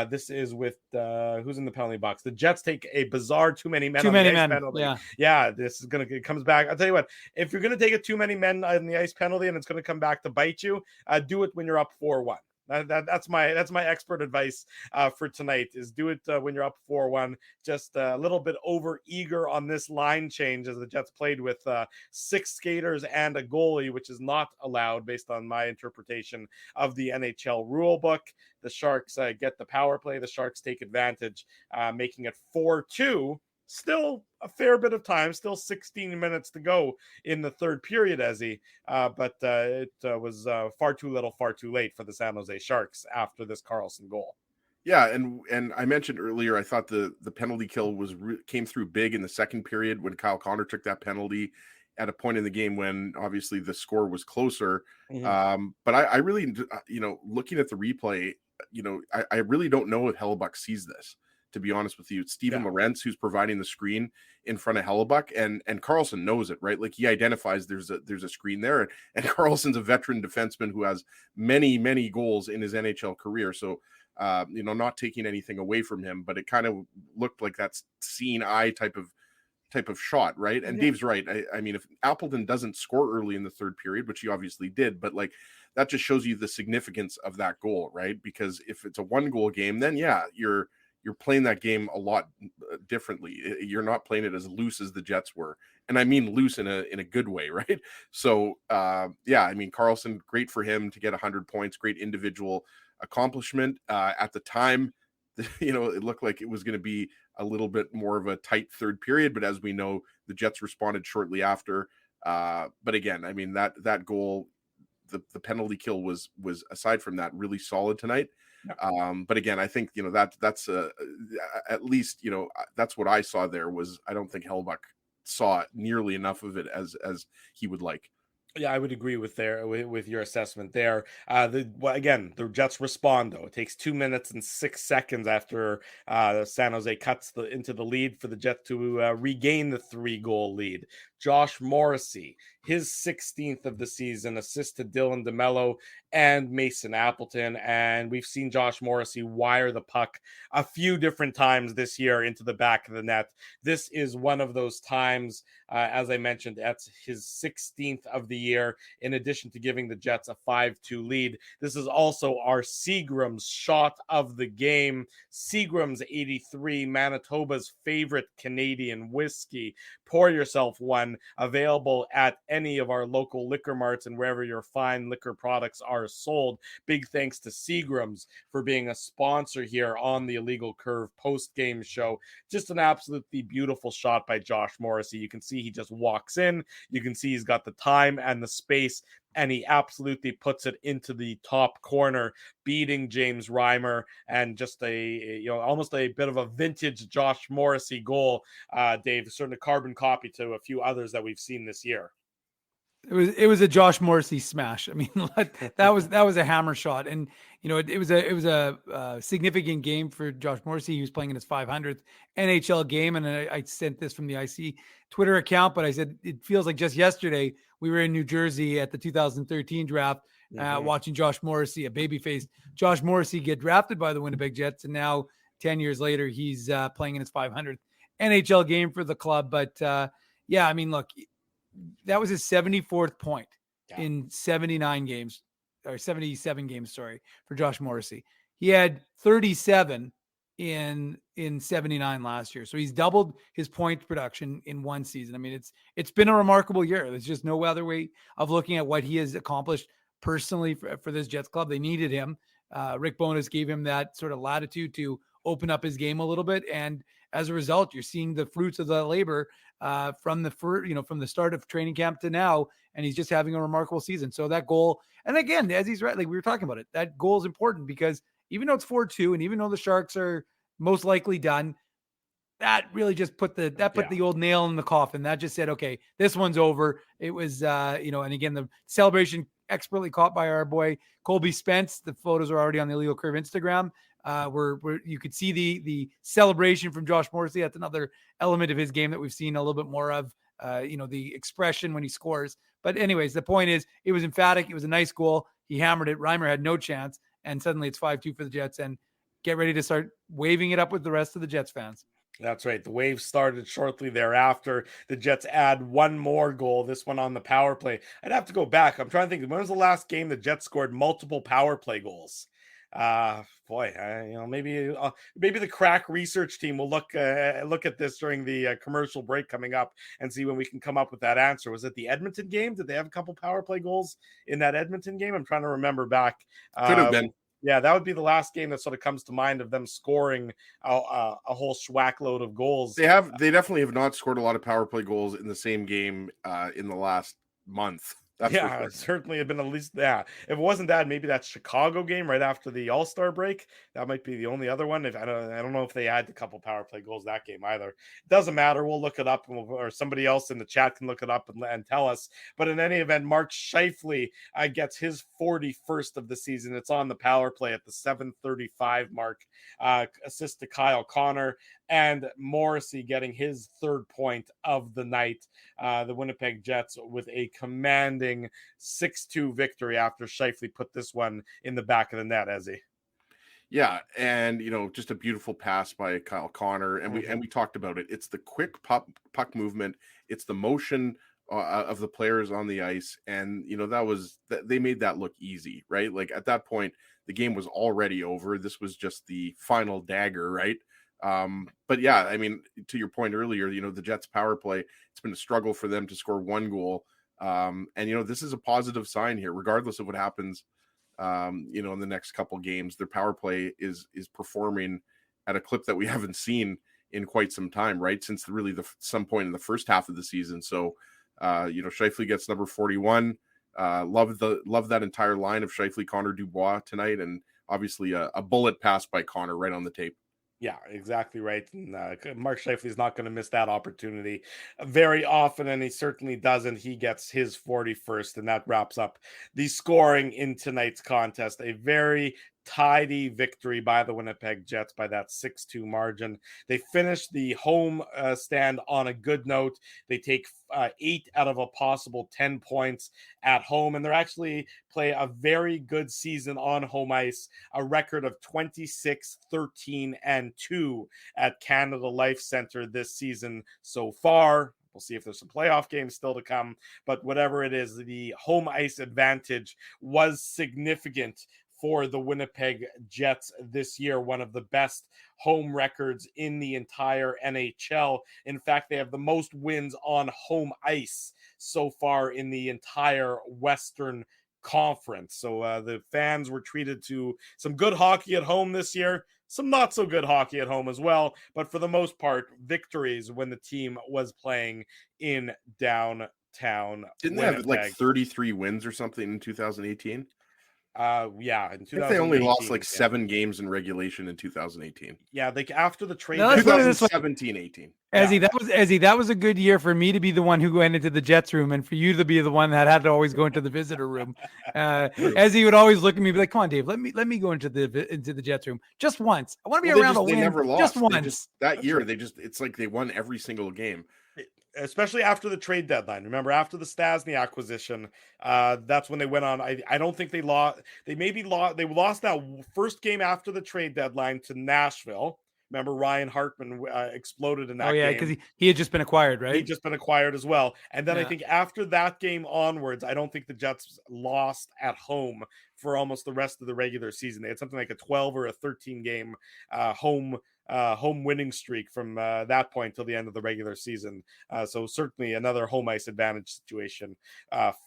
This is with who's in the penalty box. The Jets take a bizarre too many men penalty. Yeah, this is it comes back. I'll tell you what, if you're gonna take a too many men on the ice penalty and it's gonna come back to bite you, do it when you're up 4-1. That's my expert advice for tonight, is do it when you're up 4-1. Just a little bit over eager on this line change, as the Jets played with 6 skaters and a goalie, which is not allowed based on my interpretation of the NHL rule book. The Sharks get the power play. The Sharks take advantage, making it 4-2. Still a fair bit of time, still 16 minutes to go in the third period, but it was far too little, far too late for the San Jose Sharks after this Karlsson goal. Yeah, and I mentioned earlier, I thought the penalty kill came through big in the second period when Kyle Connor took that penalty at a point in the game when obviously the score was closer. Mm-hmm. But I really, looking at the replay, I really don't know if Hellebuyck sees this. To be honest with you, it's Steven Lorentz who's providing the screen in front of Hellebuyck, and Karlsson knows it, right? Like, he identifies there's a screen there, and Karlsson's a veteran defenseman who has many goals in his NHL career. So, not taking anything away from him, but it kind of looked like that seeing eye type of shot, right? And Dave's right. I mean, if Appleton doesn't score early in the third period, which he obviously did, but like, that just shows you the significance of that goal, right? Because if it's a 1-goal game, then you're playing that game a lot differently. You're not playing it as loose as the Jets were. And I mean loose in a good way, right? So, I mean, Karlsson, great for him to get 100 points, great individual accomplishment. At the time, it looked like it was going to be a little bit more of a tight third period, but as we know, the Jets responded shortly after. But again, I mean, that goal, the penalty kill was aside from that really solid tonight. But again, I think that's at least that's what I saw there. Was I don't think Hellebuyck saw nearly enough of it as he would like. Yeah, I would agree with your assessment there. Again, the Jets respond, though. It takes 2 minutes and 6 seconds after San Jose cuts into the lead for the Jets to regain the 3-goal lead. Josh Morrissey, his 16th of the season, assist to Dylan DeMello and Mason Appleton. And we've seen Josh Morrissey wire the puck a few different times this year into the back of the net. This is one of those times, as I mentioned, that's his 16th of the year, in addition to giving the Jets a 5-2 lead. This is also our Seagram's shot of the game. Seagram's 83, Manitoba's favorite Canadian whiskey. Pour yourself one, available at any of our local liquor marts and wherever your fine liquor products are sold. Big thanks to Seagram's for being a sponsor here on the Illegal Curve post-game show. Just an absolutely beautiful shot by Josh Morrissey. You can see he just walks in. You can see he's got the time and the space, and he absolutely puts it into the top corner, beating James Reimer, and just almost a bit of a vintage Josh Morrissey goal. Dave, certainly a carbon copy to a few others that we've seen this year. It was a Josh Morrissey smash. I mean, that was a hammer shot, and it was a significant game for Josh Morrissey. He was playing in his 500th NHL game, and I sent this from the IC Twitter account, but I said it feels like just yesterday we were in New Jersey at the 2013 draft, watching Josh Morrissey, a babyface Josh Morrissey, get drafted by the Winnipeg Jets, and now 10 years later he's playing in his 500th NHL game for the club. But yeah, I mean, look. That was his 74th point in 79 games or 77 games, for Josh Morrissey. He had 37 in 79 last year. So he's doubled his point production in one season. I mean, it's been a remarkable year. There's just no other way of looking at what he has accomplished personally for this Jets club. They needed him. Rick Bowness gave him that sort of latitude to open up his game a little bit. And as a result, you're seeing the fruits of that labor from the start of training camp to now, and he's just having a remarkable season. So that goal, and again, as he's right, like we were talking about it, that goal is important because even though it's 4-2, and even though the Sharks are most likely done, that really just put the old nail in the coffin. That just said, okay, this one's over. It was, and again, the celebration expertly caught by our boy Colby Spence. The photos are already on the Illegal Curve Instagram. Where you could see the celebration from Josh Morrissey. That's another element of his game that we've seen a little bit more of, the expression when he scores. But anyways, the point is it was emphatic. It was a nice goal. He hammered it. Reimer had no chance. And suddenly it's 5-2 for the Jets, and get ready to start waving it up with the rest of the Jets fans. That's right. The wave started shortly thereafter. The Jets add one more goal, this one on the power play. I'd have to go back. I'm trying to think, when was the last game the Jets scored multiple power play goals? Maybe the crack research team will look at this during the commercial break coming up and see when we can come up with that answer. Was it the Edmonton game? Did they have a couple power play goals in that Edmonton game? I'm trying to remember back. Could have been. Yeah, that would be the last game that sort of comes to mind of them scoring a whole schwack load of goals. They definitely have not scored a lot of power play goals in the same game in the last month. That's it certainly had been at least that. If it wasn't that, maybe that Chicago game right after the All-Star break, that might be the only other one. If I don't know if they had a couple power play goals that game either. It doesn't matter. We'll look it up, or somebody else in the chat can look it up and tell us. But in any event, Mark Scheifele gets his 41st of the season. It's on the power play at the 7:35 mark. Assist to Kyle Connor, and Morrissey getting his third point of the night. The Winnipeg Jets with a commanding 6-2 victory after Scheifele put this one in the back of the net, Ezzy. Yeah, and just a beautiful pass by Kyle Connor, and we talked about it. It's the quick puck movement, it's the motion of the players on the ice, and they made that look easy, right? Like at that point, the game was already over. This was just the final dagger, right? But yeah, I mean, to your point earlier, the Jets power play, it's been a struggle for them to score one goal. And this is a positive sign here, regardless of what happens, in the next couple games. Their power play is performing at a clip that we haven't seen in quite some time, right? Since really some point in the first half of the season. So, Scheifele gets number 41. Love that entire line of Scheifele, Connor, Dubois tonight. And obviously a bullet pass by Connor right on the tape. Yeah, exactly right. And, Mark Scheifele is not going to miss that opportunity very often, and he certainly doesn't. He gets his 41st, and that wraps up the scoring in tonight's contest. A very tidy victory by the Winnipeg Jets by that 6-2 margin. They finished the home stand on a good note. They take 8 out of a possible 10 points at home, and they're actually play a very good season on home ice, a record of 26-13-2 at Canada Life Center this season so far. We'll see if there's some playoff games still to come, but whatever it is, the home ice advantage was significant for the Winnipeg Jets this year, one of the best home records in the entire NHL. In fact, they have the most wins on home ice so far in the entire Western Conference. So the fans were treated to some good hockey at home this year, some not so good hockey at home as well, but for the most part, victories when the team was playing in downtown Didn't Winnipeg. they have like 33 wins or something in 2018? Yeah, in I think they only lost 2018, like yeah. 7 games in regulation in 2018. Yeah, like after the trade. No, let's put it this way. 2017-18. Ezzy, that was a good year for me to be the one who went into the Jets room and for you to be the one that had to always go into the visitor room. Ezzy would always look at me and be like, "Come on, Dave, let me go into the Jets room just once. I want to be around a They win never lost. just They once." that year, it's like they won every single game. Especially after the trade deadline. Remember, after the Stasny acquisition, that's when they went on. I don't think they lost. They lost that first game after the trade deadline to Nashville. Remember, Ryan Hartman exploded in that game. Oh, yeah, because he had just been acquired, right? He'd just been acquired as well. And then I Yeah. think after that game onwards, I don't think the Jets lost at home for almost the rest of the regular season. They had something like a 12 or a 13 game home winning streak from that point till the end of the regular season. So certainly another home ice advantage situation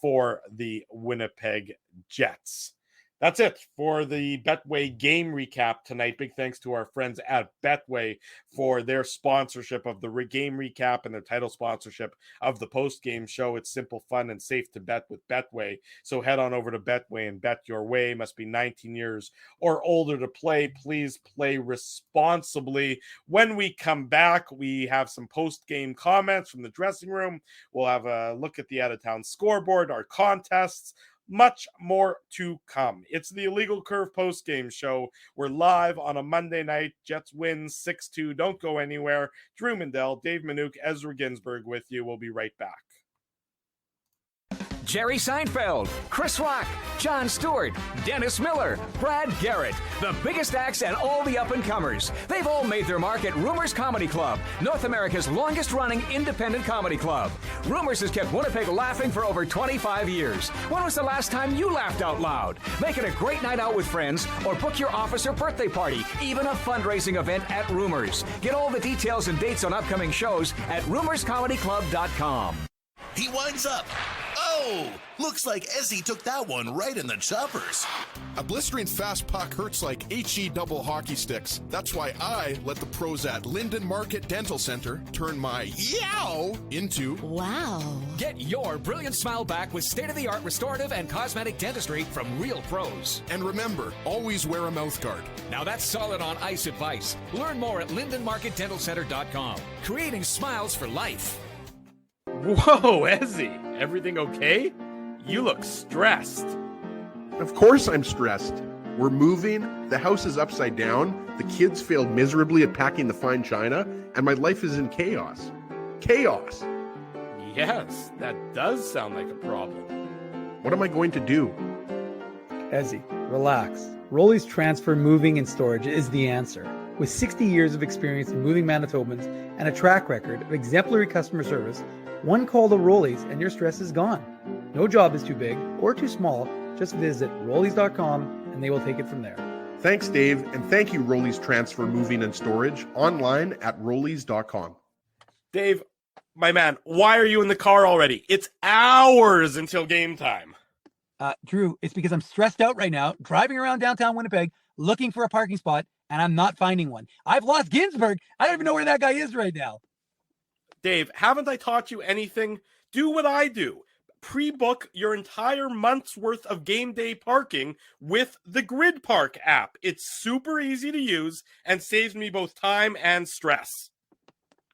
for the Winnipeg Jets. That's it for the Betway game recap tonight. Big thanks to our friends at Betway for their sponsorship of the game recap and their title sponsorship of the post-game show. It's simple, fun, and safe to bet with Betway. So head on over to Betway and bet your way. Must be 19 years or older to play. Please play responsibly. When we come back, we have some post-game comments from the dressing room. We'll have a look at the out-of-town scoreboard, our contests, much more to come. It's the Illegal Curve post-game show. We're live on a Monday night. Jets win 6-2. Don't go anywhere. Drew Mindell, Dave Minuk, Ezra Ginsburg with you. We'll be right back. Jerry Seinfeld, Chris Rock, Jon Stewart, Dennis Miller, Brad Garrett, the biggest acts and all the up-and-comers. They've all made their mark at Rumors Comedy Club, North America's longest-running independent comedy club. Rumors has kept Winnipeg laughing for over 25 years. When was the last time you laughed out loud? Make it a great night out with friends or book your office or birthday party, even a fundraising event at Rumors. Get all the details and dates on upcoming shows at rumorscomedyclub.com. He winds up. Oh, looks like Ezzy took that one right in the choppers. A blistering fast puck hurts like HE double hockey sticks. That's why I let the pros at Linden Market Dental Center turn my yow into wow. Get your brilliant smile back with state-of-the-art restorative and cosmetic dentistry from real pros. And remember, always wear a mouth guard. Now that's solid on ice advice. Learn more at lindenmarketdentalcenter.com. Creating smiles for life. Whoa, Ezzy, everything okay? You look stressed. Of course I'm stressed. We're moving, the house is upside down, the kids failed miserably at packing the fine china, and my life is in chaos. Chaos! Yes, that does sound like a problem. What am I going to do? Ezzy, relax. Rolly's Transfer Moving and Storage is the answer. With 60 years of experience in moving Manitobans and a track record of exemplary customer service, one call to Rolly's and your stress is gone. No job is too big or too small. Just visit Rollies.com and they will take it from there. Thanks, Dave, and thank you, Rolly's Transfer Moving and Storage, online at Rollies.com. Dave, my man, why are you in the car already? It's hours until game time. Drew, it's because I'm stressed out right now, driving around downtown Winnipeg, looking for a parking spot, and I'm not finding one. I've lost Ginsburg. I don't even know where that guy is right now. Dave, haven't I taught you anything? Do what I do. Pre-book your entire month's worth of game day parking with the Grid Park app. It's super easy to use and saves me both time and stress.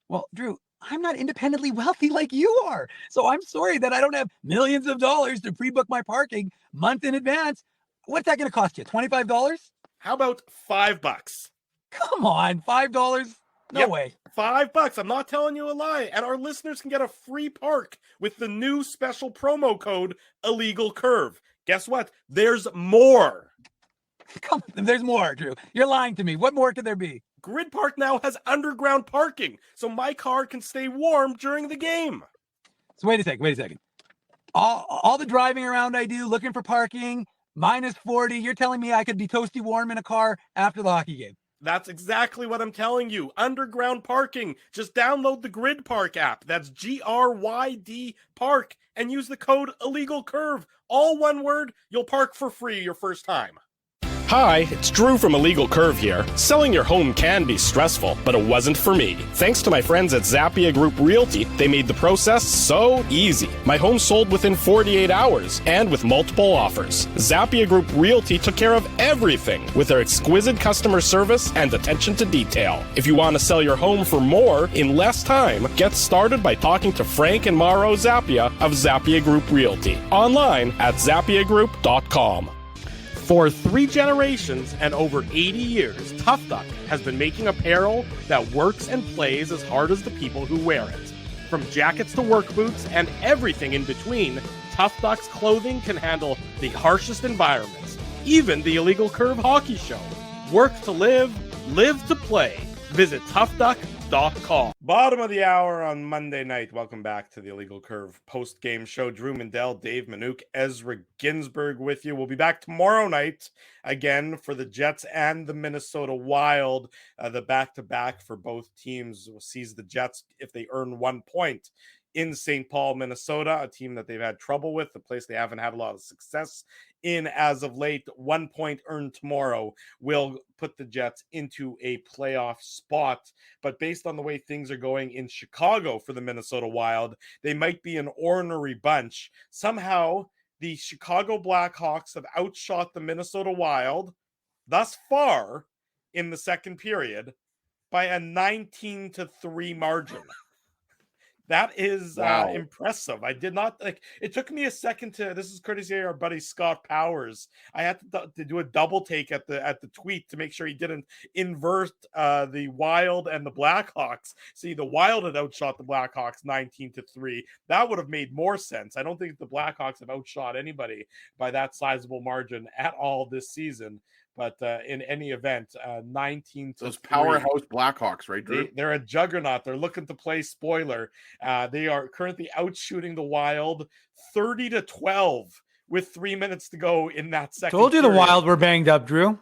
Well, Drew, I'm not independently wealthy like you are. So I'm sorry that I don't have millions of dollars to pre-book my parking month in advance. What's that going to cost you? $25? How about $5? Come on, $5? No way. $5. I'm not telling you a lie. And our listeners can get a free park with the new special promo code Illegal Curve. Guess what? There's more. Come on, there's more, Drew. You're lying to me. What more could there be? Grid Park now has underground parking, so my car can stay warm during the game. So wait a second. All the driving around I do, looking for parking, minus 40. You're telling me I could be toasty warm in a car after the hockey game? That's exactly what I'm telling you. Underground parking. Just download the Grid Park app. That's GRYD Park and use the code Illegal Curve. All one word. You'll park for free your first time. Hi, it's Drew from Illegal Curve here. Selling your home can be stressful, but it wasn't for me. Thanks to my friends at Zappia Group Realty, they made the process so easy. My home sold within 48 hours and with multiple offers. Zappia Group Realty took care of everything with their exquisite customer service and attention to detail. If you want to sell your home for more in less time, get started by talking to Frank and Mauro Zappia of Zappia Group Realty. Online at zappiagroup.com. For 3 generations and over 80 years, Tough Duck has been making apparel that works and plays as hard as the people who wear it. From jackets to work boots and everything in between, Tough Duck's clothing can handle the harshest environments, even the Illegal Curve hockey show. Work to live, live to play. Visit toughduck.com. Bottom of the hour on Monday night. Welcome back to the Illegal Curve post-game show. Drew Mandel, Dave Manouk, Ezra Ginsburg with you. We'll be back tomorrow night again for the Jets and the Minnesota Wild. The back-to-back for both teams sees the Jets, if they earn 1 point, in St. Paul, Minnesota, a team that they've had trouble with, a place they haven't had a lot of success in as of late. 1 point earned tomorrow will put the Jets into a playoff spot. But based on the way things are going in Chicago for the Minnesota Wild, they might be an ornery bunch. Somehow, the Chicago Blackhawks have outshot the Minnesota Wild thus far in the second period by a 19-3 margin. That is impressive. I did not it took me a second this is courtesy of our buddy Scott Powers. I had to do a double take at the tweet to make sure he didn't invert the Wild and the Blackhawks. See, the Wild had outshot the Blackhawks 19-3. That would have made more sense. I don't think the Blackhawks have outshot anybody by that sizable margin at all this season. But in any event, 19-3. Those powerhouse Blackhawks, right, Drew? They're a juggernaut. They're looking to play spoiler. They are currently outshooting the Wild 30-12 with 3 minutes to go in that second. Told you period. the Wild were banged up, Drew.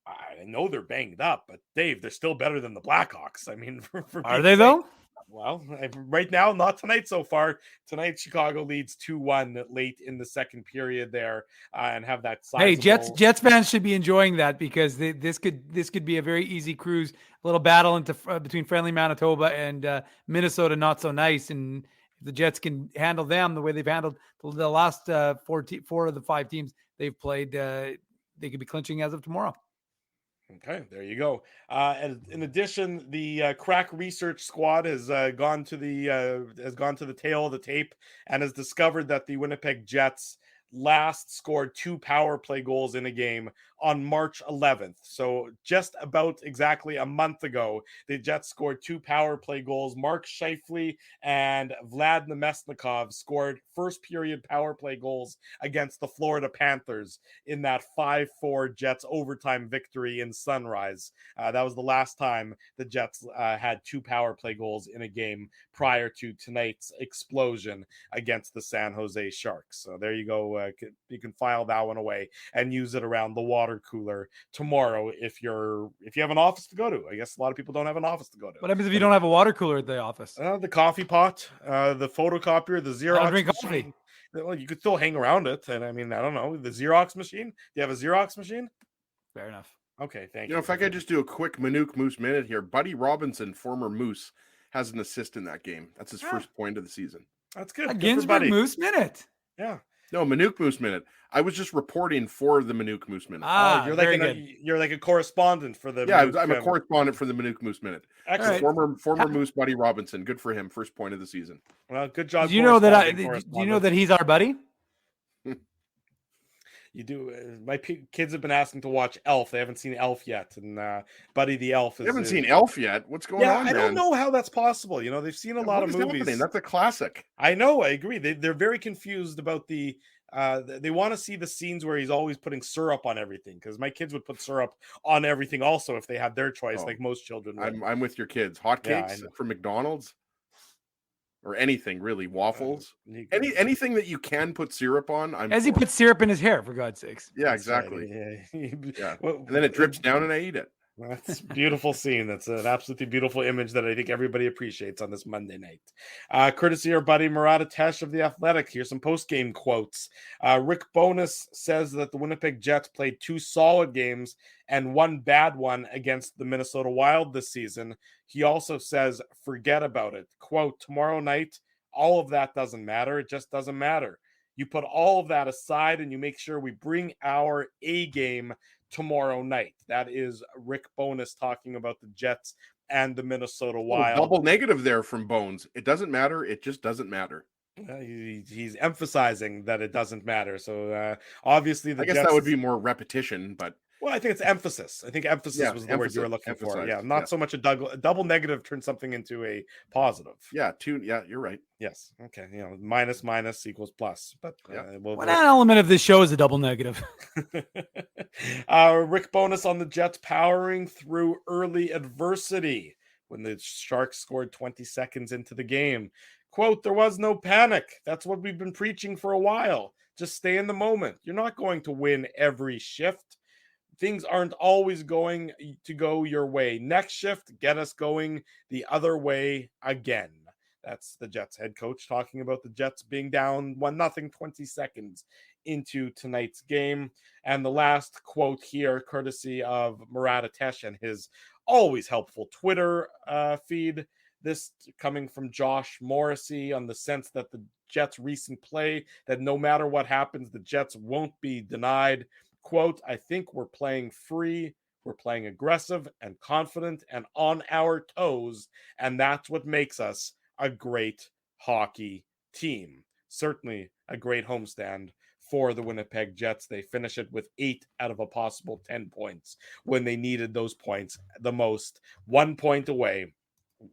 I know they're banged up, but Dave, they're still better than the Blackhawks. I mean, Are they though? Well, right now, not tonight so far. Tonight, Chicago leads 2-1 late in the second period there, and have that sizable... Hey, Jets fans should be enjoying that because this could be a very easy cruise, a little battle into between friendly Manitoba and Minnesota, not so nice. And if the Jets can handle them the way they've handled the last 4 of the 5 teams they've played, they could be clinching as of tomorrow. Okay, there you go. And in addition, the Crack Research Squad has gone to the tail of the tape and has discovered that the Winnipeg Jets last scored 2 power play goals in a game on March 11th. So just about exactly a month ago, the Jets scored 2 power play goals. Mark Scheifele and Vlad Nemesnikov scored first period power play goals against the Florida Panthers in that 5-4 Jets overtime victory in Sunrise. That was the last time the Jets had 2 power play goals in a game prior to tonight's explosion against the San Jose Sharks. So there you go. You can file that one away and use it around the water cooler tomorrow if you have an office to go to. I guess a lot of people don't have an office to go to. What happens if you don't have a water cooler at the office? The coffee pot, the photocopier, the Xerox drink machine. Well, you could still hang around it. And I mean, I don't know, the Xerox machine. Do you have a Xerox machine? Fair enough. Okay, thank you. You know, if I could just do a quick Manouk Moose minute here. Buddy Robinson, former Moose, has an assist in that game. That's his first point of the season. That's good. A Ginsburg Moose minute. Yeah. No, Manouk Moose minute. I was just reporting for the Manouk Moose minute. You're like a correspondent for the. Yeah, Manouk, I'm a correspondent for the Manouk Moose minute. Excellent. Former Moose Buddy Robinson. Good for him. First point of the season. Well, good job. Do you know that he's our buddy? You do. My kids have been asking to watch Elf. They haven't seen Elf yet, and Buddy the Elf. You haven't seen Elf yet? What's going on? I don't know how that's possible. You know, they've seen a lot of movies. Happening? That's a classic. I know. I agree. They're very confused about the. They want to see the scenes where he's always putting syrup on everything, because my kids would put syrup on everything also if they had their choice, like most children would. I'm with your kids. Hotcakes from McDonald's. Or anything really, waffles, anything that you can put syrup on. He puts syrup in his hair, for God's sakes. Yeah, exactly. Right. Yeah. And then it drips down, and I eat it. That's a beautiful scene. That's an absolutely beautiful image that I think everybody appreciates on this Monday night. Courtesy our buddy Murat Atesh of The Athletic. Here's some post-game quotes. Rick Bowness says that the Winnipeg Jets played 2 solid games and 1 bad one against the Minnesota Wild this season. He also says, forget about it. Quote, tomorrow night, all of that doesn't matter. It just doesn't matter. You put all of that aside and you make sure we bring our A game tomorrow night. That is Rick Bowness talking about the Jets and the Minnesota Wild. Double negative there from Bones. It doesn't matter. It just doesn't matter. He's emphasizing that it doesn't matter. So obviously, I guess that would be more repetition, but well, I think it's emphasis. I think emphasis was the word you were looking for. Yeah, not so much a double negative turns something into a positive. Yeah, you're right. Yes. Okay. Minus equals plus. But what element of this show is a double negative? Rick Bowness on the Jets powering through early adversity when the Sharks scored 20 seconds into the game. Quote, there was no panic. That's what we've been preaching for a while. Just stay in the moment. You're not going to win every shift. Things aren't always going to go your way. Next shift, get us going the other way again. That's the Jets head coach talking about the Jets being down 1-0 20 seconds into tonight's game. And the last quote here, courtesy of Murat Atesh and his always helpful Twitter feed. This coming from Josh Morrissey on the sense that the Jets' recent play, that no matter what happens, the Jets won't be denied. Quote, I think we're playing free, we're playing aggressive and confident and on our toes, and that's what makes us a great hockey team. Certainly a great homestand for the Winnipeg Jets. They finish it with 8 out of a possible 10 points when they needed those points the most. 1 point away.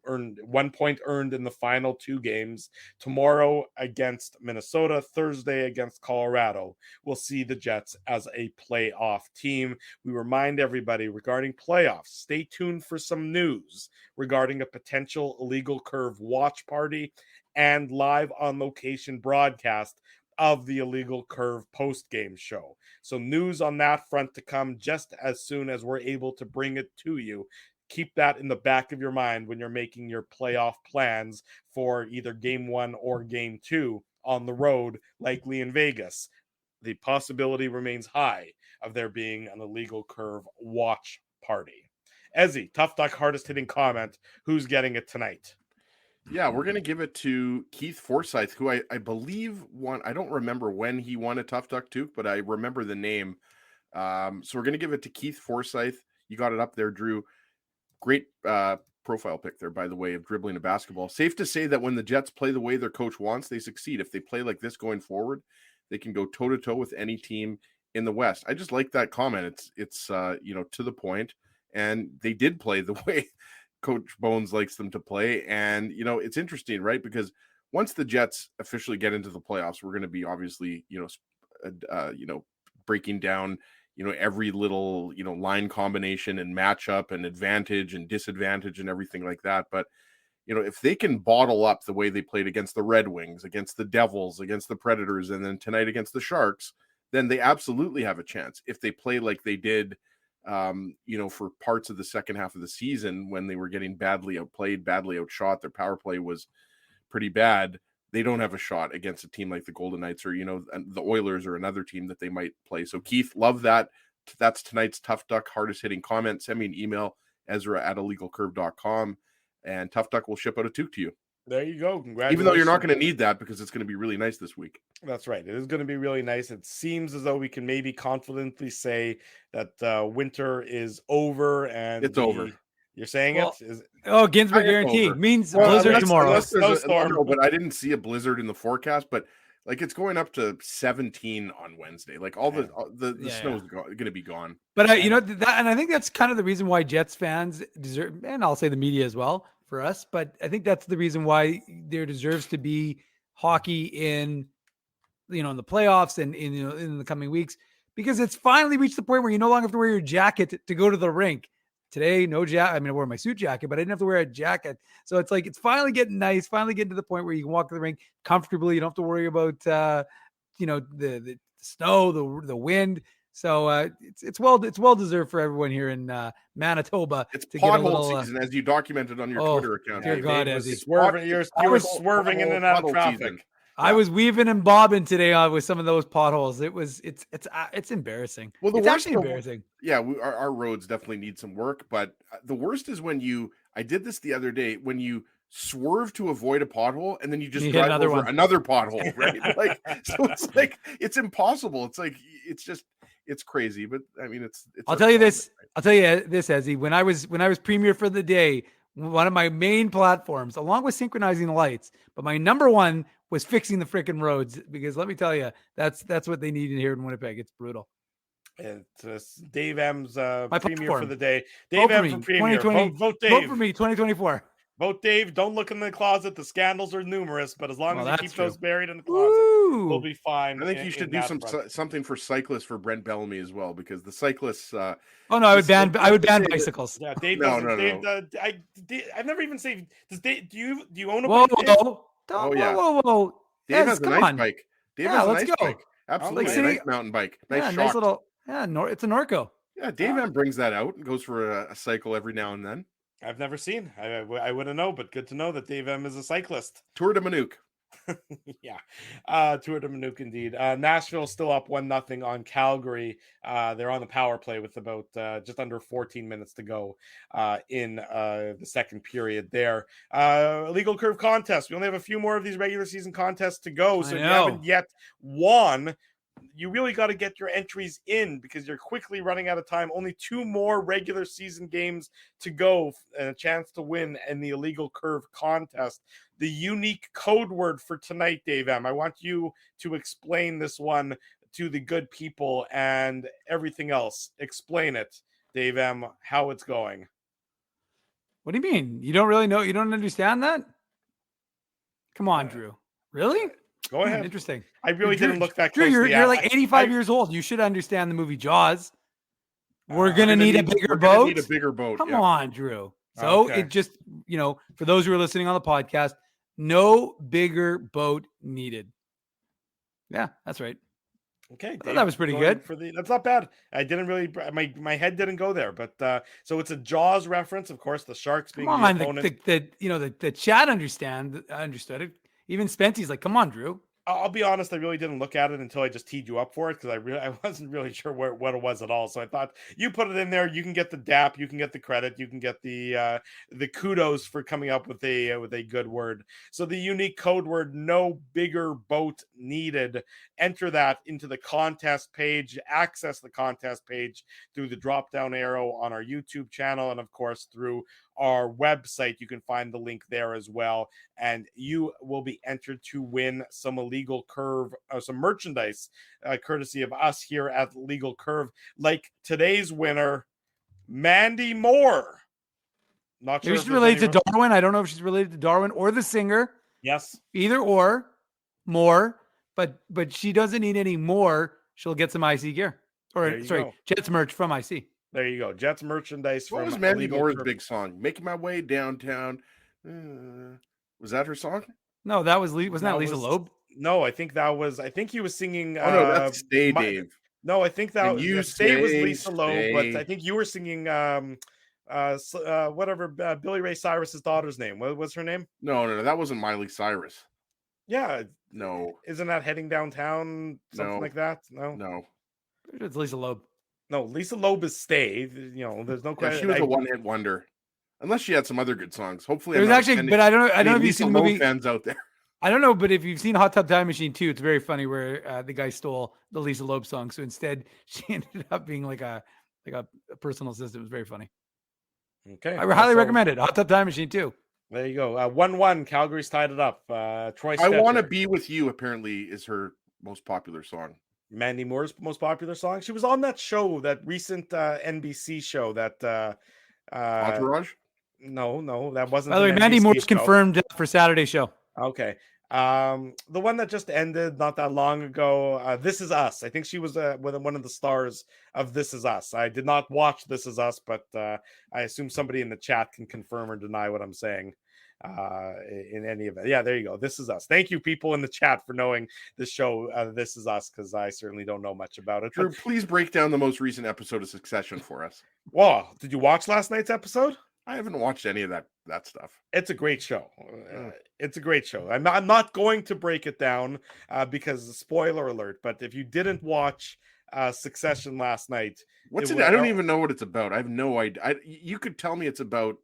1 point earned in the final 2 games. Tomorrow against Minnesota, Thursday against Colorado. We'll see the Jets as a playoff team. We remind everybody regarding playoffs, stay tuned for some news regarding a potential Illegal Curve watch party and live on location broadcast of the Illegal Curve post-game show. So news on that front to come just as soon as we're able to bring it to you. Keep that in the back of your mind when you're making your playoff plans for either game 1 or game 2 on the road, likely in Vegas. The possibility remains high of there being an Illegal Curve watch party. Ezzy, Tough Duck hardest hitting comment. Who's getting it tonight? Yeah, we're going to give it to Keith Forsyth, who I believe won. I don't remember when he won a Tough Duck Toque, but I remember the name. So we're going to give it to Keith Forsyth. You got it up there, Drew. Great profile pic there, by the way, of dribbling a basketball. Safe to say that when the Jets play the way their coach wants, they succeed. If they play like this going forward, they can go toe-to-toe with any team in the West. I just like that comment. It's to the point, and they did play the way Coach Bones likes them to play. And, it's interesting, right? Because once the Jets officially get into the playoffs, we're going to be obviously, breaking down every little, line combination and matchup and advantage and disadvantage and everything like that. But, if they can bottle up the way they played against the Red Wings, against the Devils, against the Predators, and then tonight against the Sharks, then they absolutely have a chance. If they play like they did, for parts of the second half of the season when they were getting badly outplayed, badly outshot, their power play was pretty bad. They don't have a shot against a team like the Golden Knights or, the Oilers or another team that they might play. So Keith, love that. That's tonight's Tough Duck hardest hitting comment. Send me an email, Ezra@illegalcurve.com, and Tough Duck will ship out a toque to you. There you go. Congratulations. Even though you're not going to need that because it's going to be really nice this week. That's right. It is going to be really nice. It seems as though we can maybe confidently say that winter is over and it's over. You're saying it? Ginsburg guarantee means blizzard tomorrow. But I didn't see a blizzard in the forecast. But it's going up to 17 on Wednesday. All the snow is going to be gone. But and I think that's kind of the reason why Jets fans deserve, and I'll say the media as well for us. But I think that's the reason why there deserves to be hockey in the playoffs and in the coming weeks, because it's finally reached the point where you no longer have to wear your jacket to go to the rink. Today, no jacket. I mean, I wore my suit jacket, but I didn't have to wear a jacket. So it's finally getting nice, finally getting to the point where you can walk to the rink comfortably. You don't have to worry about, the snow, the wind. So it's well deserved for everyone here in Manitoba. It's to get a pothole little, season, as you documented on your oh, Twitter account. dear Dave. God, Dave as he- was swerving, you were swerving in and out of Pothole traffic. season. I was weaving and bobbing today with some of those potholes. It's embarrassing. Well, the it's worst actually of- embarrassing. Yeah, our roads definitely need some work, but the worst is when I did this the other day, when you swerve to avoid a pothole and then you just You hit drive another over one. another pothole, right? Like, so it's like, it's impossible. It's like, it's crazy, but I mean, it's I'll our tell you fun, this. right? I'll tell you this, Ezzy. When I was premier for the day, one of my main platforms, along with synchronizing the lights, but my number one was fixing the freaking roads, because let me tell you, that's what they need in here in Winnipeg. It's brutal. It's Dave M's My premier for platform. the day. Vote Dave for M me, for premier. 2020. Vote Dave. Vote for me, 2024. Vote Dave. Don't look in the closet. The scandals are numerous, but as long Well, as you that's keep those true. buried in the closet, we'll Ooh. be fine. I think you should in do that front. something for cyclists for Brent Bellamy as well, because the cyclists. Oh no, I would ban bicycles. Yeah, Dave No, doesn't. no, Dave, no. I've never even seen. Does Dave? Do you own a Whoa, bike, Dave? whoa, Oh, yeah. whoa. Dave Ez, has a come nice on. bike. Dave Yeah, has a let's nice go. bike. Absolutely, Like a city- nice mountain bike. Nice Yeah, shocks. nice little. Yeah, it's a Norco. Yeah, Dave M brings that out and goes for a cycle every now and then. I've never seen. I wouldn't know, but good to know that Dave M is a cyclist. Tour de Manuke. Yeah. Tour de Manuke indeed. Nashville still up 1-0 on Calgary. They're on the power play with about just under 14 minutes to go in the second period there. Illegal curve contest. We only have a few more of these regular season contests to go. So if you haven't yet won, you really got to get your entries in, because you're quickly running out of time. Only 2 more regular season games to go and a chance to win in the illegal curve contest. The unique code word for tonight, Dave M. I want you to explain this one to the good people and everything else. Explain it, Dave M, how it's going. What do you mean? You don't really know? You don't understand that? Come on, Drew. Really? Go ahead. Interesting. I really Drew, didn't look that Drew, closely. you're like 85 years old. You should understand the movie Jaws. We're gonna need a bigger boat. Need a bigger boat. Come yeah. on, Drew. So Okay. it just, for those who are listening on the podcast, no bigger boat needed. Yeah, that's right. Okay, thought that was pretty going good. That's not bad. I didn't really, my head didn't go there, but so it's a Jaws reference, of course. The Sharks being Come the on, opponent. the chat understood it. Even Spenty's like, come on, Drew. I'll be honest, I really didn't look at it until I just teed you up for it, because I wasn't really sure what it was at all. So I thought, you put it in there, you can get the DAP, you can get the credit, you can get the kudos for coming up with a good word. So the unique code word, no bigger boat needed. Enter that into the contest page. Access the contest page through the drop down arrow on our YouTube channel, and of course through our website. You can find the link there as well, and you will be entered to win some illegal curve, some merchandise, courtesy of us here at Legal Curve, like today's winner, Mandy Moore. Not sure Maybe if she's there's related to anyone- Darwin. I don't know if she's related to Darwin or the singer. Yes. Either or, more, but she doesn't need any more. She'll get some IC gear, There or you sorry, go. Jets merch from IC. There you go. Jets merchandise What from was Mandy Illegal Moore's Curve. big song? Making My Way Downtown. Was that her song? No, that was wasn't that That Lisa was- Loeb? No, I think he was singing. Oh no, that's Stay my- Dave. No, I think that And you was Stay was stay, Lisa Loeb, but stay. I think you were singing whatever Billy Ray Cyrus's daughter's name. What was her name? No, that wasn't Miley Cyrus. Yeah, No, isn't that Heading Downtown? Something No. like that? No, no. It's Lisa Loeb. no. Lisa Loeb is Stay. There's no Yeah, question. she was a one-hit wonder. Unless she had some other good songs. Hopefully, There's I'm not actually, offending but I don't know if any you've seen Lisa the Loeb movie. fans out there. I don't know, but if you've seen Hot Tub Time Machine 2, it's very funny where the guy stole the Lisa Loeb song. So instead, she ended up being like a personal assistant. It was very funny. Okay, I highly so recommend it. Hot Tub Time Machine 2. There you go. 1-1. Calgary's tied it up. Troy. I Want to Stecher. Be With You apparently is her most popular song. Mandy Moore's most popular song. She was on that show, that recent NBC show. That Entourage? no, that wasn't. By the way, an Mandy NBC Moore's show. confirmed for Saturday show. Okay. The one that just ended not that long ago. This Is Us. I think she was one of the stars of This Is Us. I did not watch This Is Us, but I assume somebody in the chat can confirm or deny what I'm saying. in any event. Yeah, there you go. This Is Us. Thank you, people in the chat, for knowing the show This Is Us, because I certainly don't know much about it. Drew, please break down the most recent episode of Succession for us. Well, did you watch last night's episode? I haven't watched any of that stuff. It's a great show. It's a great show. I'm not going to break it down because spoiler alert. But if you didn't watch Succession last night, What's it? I don't even know what it's about. I have no idea. You could tell me it's about,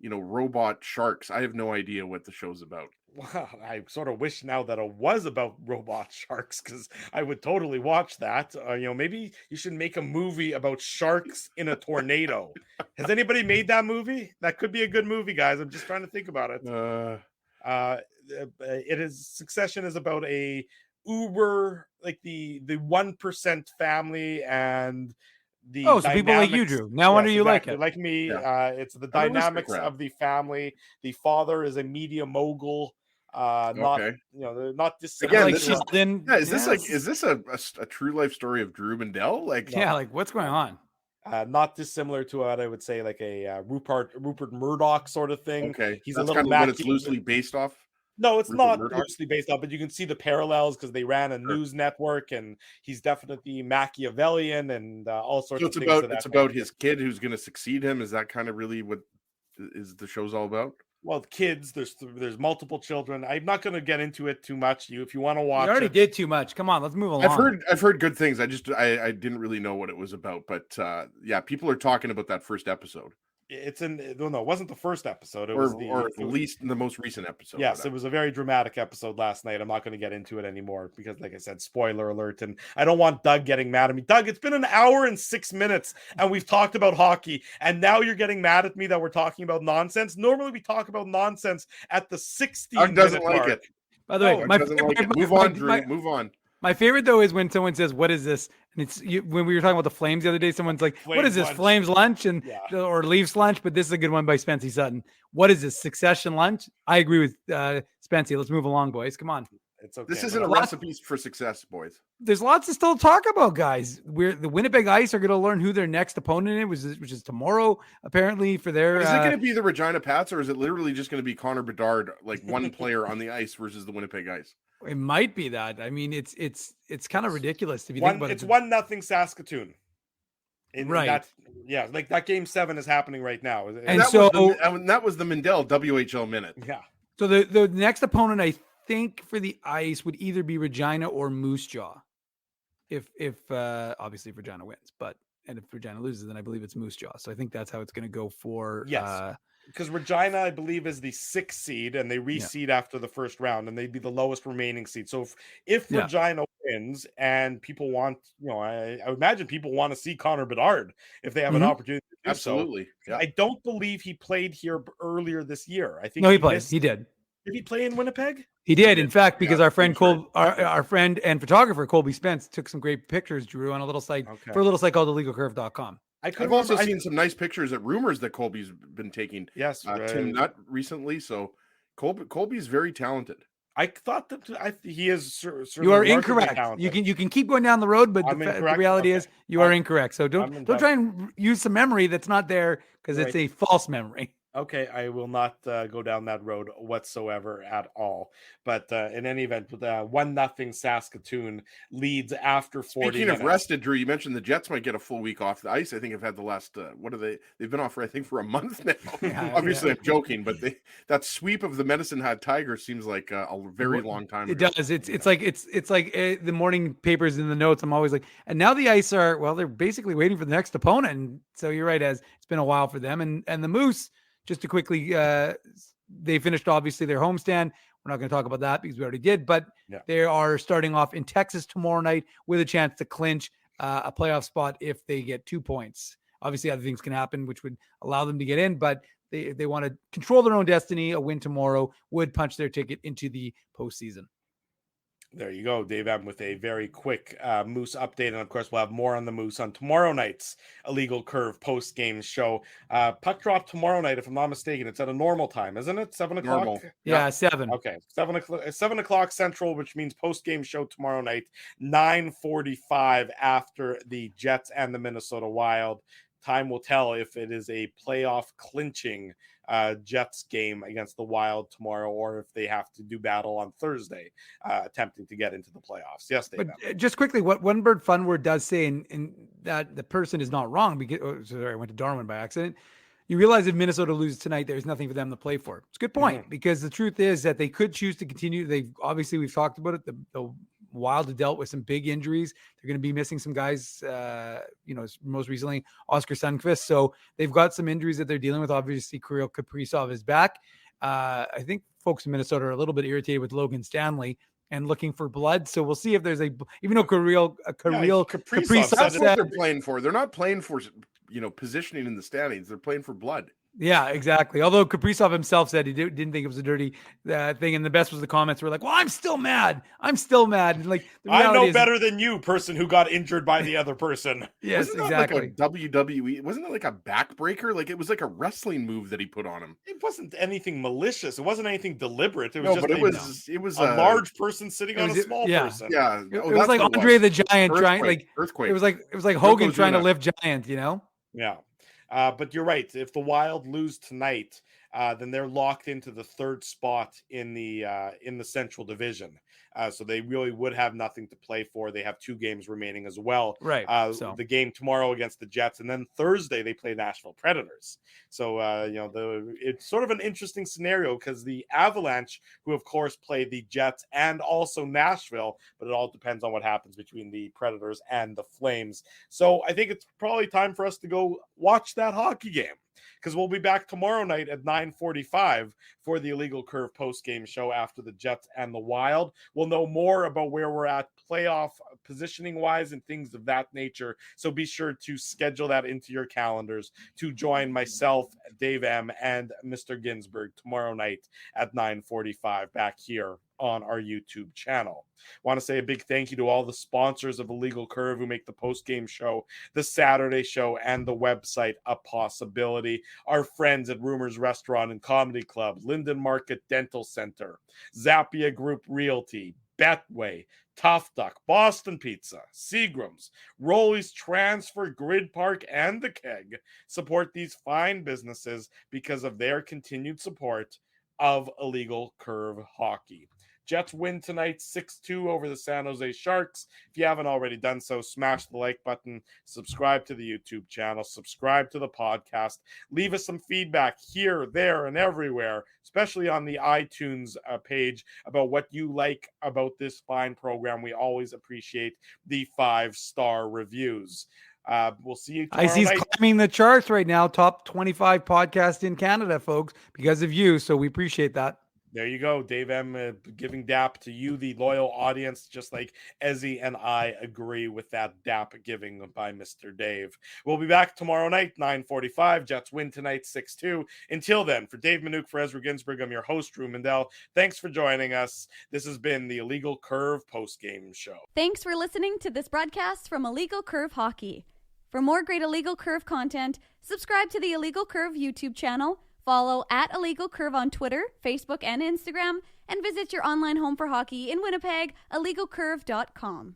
robot sharks. I have no idea what the show's about. Well, I sort of wish now that it was about robot sharks, because I would totally watch that. Maybe you should make a movie about sharks in a tornado. Has anybody made that movie? That could be a good movie, guys. I'm just trying to think about it. Succession is about a Uber, like the 1% family, and so people like you, Drew. Now wonder you exactly, like it. like me. Yeah. It's the dynamics of the family. The father is a media mogul. Not dissimilar. Again, this is this a true life story of Drew Mandel? Like what's going on? Not dissimilar to what I would say, like a Rupert Murdoch sort of thing. Okay, he's that's a little kind of what it's loosely based off. No, it's Rupert not Murdoch? loosely based off, but you can see the parallels because they ran a news network, and he's definitely Machiavellian and all sorts So of things. it's about his kid who's going to succeed him. Is that kind of really what is the show's all about? Well, kids, there's multiple children. I'm not going to get into it too much. If you want to watch, You already did too much. Come on, let's move along. I've heard good things. I didn't really know what it was about, but people are talking about that first episode. It wasn't the first episode. It was the most recent episode. Yes, it was a very dramatic episode last night. I'm not going to get into it anymore because, like I said, spoiler alert. And I don't want Doug getting mad at me. Doug, it's been an hour and 6 minutes and we've talked about hockey. And now you're getting mad at me that we're talking about nonsense. Normally we talk about nonsense at the 60 Doug doesn't minute like mark. it. By the way, Move on, Drew. Move on. My favorite though is when someone says, "What is this?" And it's when we were talking about the Flames the other day. Someone's like, "What is this? Lunch. Flames lunch?" Or Leafs lunch. But this is a good one by Spency Sutton. What is this? Succession lunch? I agree with Spency. Let's move along, boys. Come on. It's okay. This isn't a recipe for success, boys. There's lots to still talk about, guys. The Winnipeg Ice are going to learn who their next opponent is, which is tomorrow, apparently, for their. Is it going to be the Regina Pats, or is it literally just going to be Connor Bedard, like one player on the ice versus the Winnipeg Ice? It might be that. I mean, it's kind of ridiculous if you think about it. It's 1-0 Saskatoon. Right. That game 7 is happening right now. And that was the Mandel WHL minute. Yeah. So the next opponent, I think, for the Ice would either be Regina or Moose Jaw. If obviously if Regina wins, and if Regina loses, then I believe it's Moose Jaw. So I think that's how it's going to go for. Yes. Because Regina, I believe, is the 6th seed, and they reseed after the first round, and they'd be the lowest remaining seed. So if Regina wins, and people want, I imagine people want to see Connor Bedard if they have an opportunity to do Absolutely. so. Yeah. I don't believe he played here earlier this year. I think no, he played. He did. Did he play in Winnipeg? He did. In fact, because our friend our friend and photographer Colby Spence took some great pictures, Drew, on a little site for a little site called thelegalcurve.com. I've also seen some nice pictures at Rumors that Colby's been taking. Yes, Tim Nutt recently. So Colby's very talented. I thought that he is. You are incorrect. You can keep going down the road, but the reality is you are incorrect. So don't try and use some memory that's not there because it's a false memory. Okay, I will not go down that road whatsoever at all. But in any event, 1-0 Saskatoon leads after 40 Speaking minutes. of rested, Drew, you mentioned the Jets might get a full week off the ice. I think have had the last, they've been off for, I think, for a month now. Obviously, I'm joking, but that sweep of the Medicine Hat Tigers seems like a very long time ago. It does. It's like the morning papers in the notes. I'm always like, and now the Ice they're basically waiting for the next opponent. And so you're right, it's been a while for them. And the Moose, just to quickly, they finished obviously their homestand. We're not going to talk about that because we already did, but they are starting off in Texas tomorrow night with a chance to clinch a playoff spot if they get 2 points. Obviously, other things can happen, which would allow them to get in, but they want to control their own destiny. A win tomorrow would punch their ticket into the postseason. There you go, Dave M, with a very quick Moose update. And of course, we'll have more on the Moose on tomorrow night's Illegal Curve post-game show. Puck drop tomorrow night, if I'm not mistaken. It's at a normal time, isn't it? 7 o'clock? Normal. Yeah, 7. Okay, 7 o'clock Central, which means post-game show tomorrow night, 9:45 after the Jets and the Minnesota Wild. Time will tell if it is a playoff clinching Jets game against the Wild tomorrow, or if they have to do battle on Thursday, attempting to get into the playoffs. Yes, Dave. But just quickly, what One Bird Fun Word does say, and that the person is not wrong, because sorry, I went to Darwin by accident. You realize if Minnesota loses tonight, there's nothing for them to play for. It's a good point, because the truth is that they could choose to continue. We've talked about it. The Wild have dealt with some big injuries. They're going to be missing some guys, most recently Oscar Sundqvist. So they've got some injuries that they're dealing with. Obviously, Kirill Kaprizov is back. I think folks in Minnesota are a little bit irritated with Logan Stanley and looking for blood. So we'll see if there's even though Kirill Kaprizov said what they're playing for. They're not playing for positioning in the standings. They're playing for blood. Yeah, exactly. Although Kaprizov himself said he didn't think it was a dirty thing, and the best was the comments were like, "Well, I'm still mad. And like, I know better than you, person who got injured by the other person." Yes, wasn't exactly. That like a WWE? Wasn't it like a backbreaker? Like it was like a wrestling move that he put on him. It wasn't anything malicious. It wasn't anything deliberate. It was it was a large person sitting on a small person. Yeah, it was like Andre the Giant trying, like earthquake. It was like Hogan trying to lift Giant. Yeah. But you're right. If the Wild lose tonight, then they're locked into the third spot in the Central Division. So they really would have nothing to play for. They have 2 games remaining as well. Right. The game tomorrow against the Jets, and then Thursday they play Nashville Predators. So it's sort of an interesting scenario, because the Avalanche, who of course play the Jets and also Nashville, but it all depends on what happens between the Predators and the Flames. So I think it's probably time for us to go watch that hockey game, because we'll be back tomorrow night at 9:45 for the Illegal Curve post-game show after the Jets and the Wild. We'll know more about where we're at playoff positioning-wise and things of that nature. So be sure to schedule that into your calendars to join myself, Dave M., and Mr. Ginsburg tomorrow night at 9:45 back here on our YouTube channel. Want to say a big thank you to all the sponsors of Illegal Curve who make the post-game show, the Saturday show, and the website a possibility. Our friends at Rumors Restaurant and Comedy Club, Linden Market Dental Center, Zappia Group Realty, Betway, Tough Duck, Boston Pizza, Seagram's, Rolly's Transfer, Grid Park, and The Keg support these fine businesses because of their continued support of Illegal Curve hockey. Jets win tonight 6-2 over the San Jose Sharks. If you haven't already done so, smash the like button, subscribe to the YouTube channel, subscribe to the podcast, leave us some feedback here, there, and everywhere, especially on the iTunes page, about what you like about this fine program. We always appreciate the 5-star reviews. We'll see you tomorrow Icy's night. climbing the charts right now, top 25 podcast in Canada, folks, because of you. So we appreciate that. There you go, Dave M. Giving DAP to you, the loyal audience, just like Ezzy and I agree with that DAP giving by Mr. Dave. We'll be back tomorrow night, 9:45. Jets win tonight, 6-2. Until then, for Dave Minuk, for Ezra Ginsburg, I'm your host, Drew Mandel. Thanks for joining us. This has been the Illegal Curve postgame show. Thanks for listening to this broadcast from Illegal Curve Hockey. For more great Illegal Curve content, subscribe to the Illegal Curve YouTube channel, follow at Illegal Curve on Twitter, Facebook, and Instagram, and visit your online home for hockey in Winnipeg, illegalcurve.com.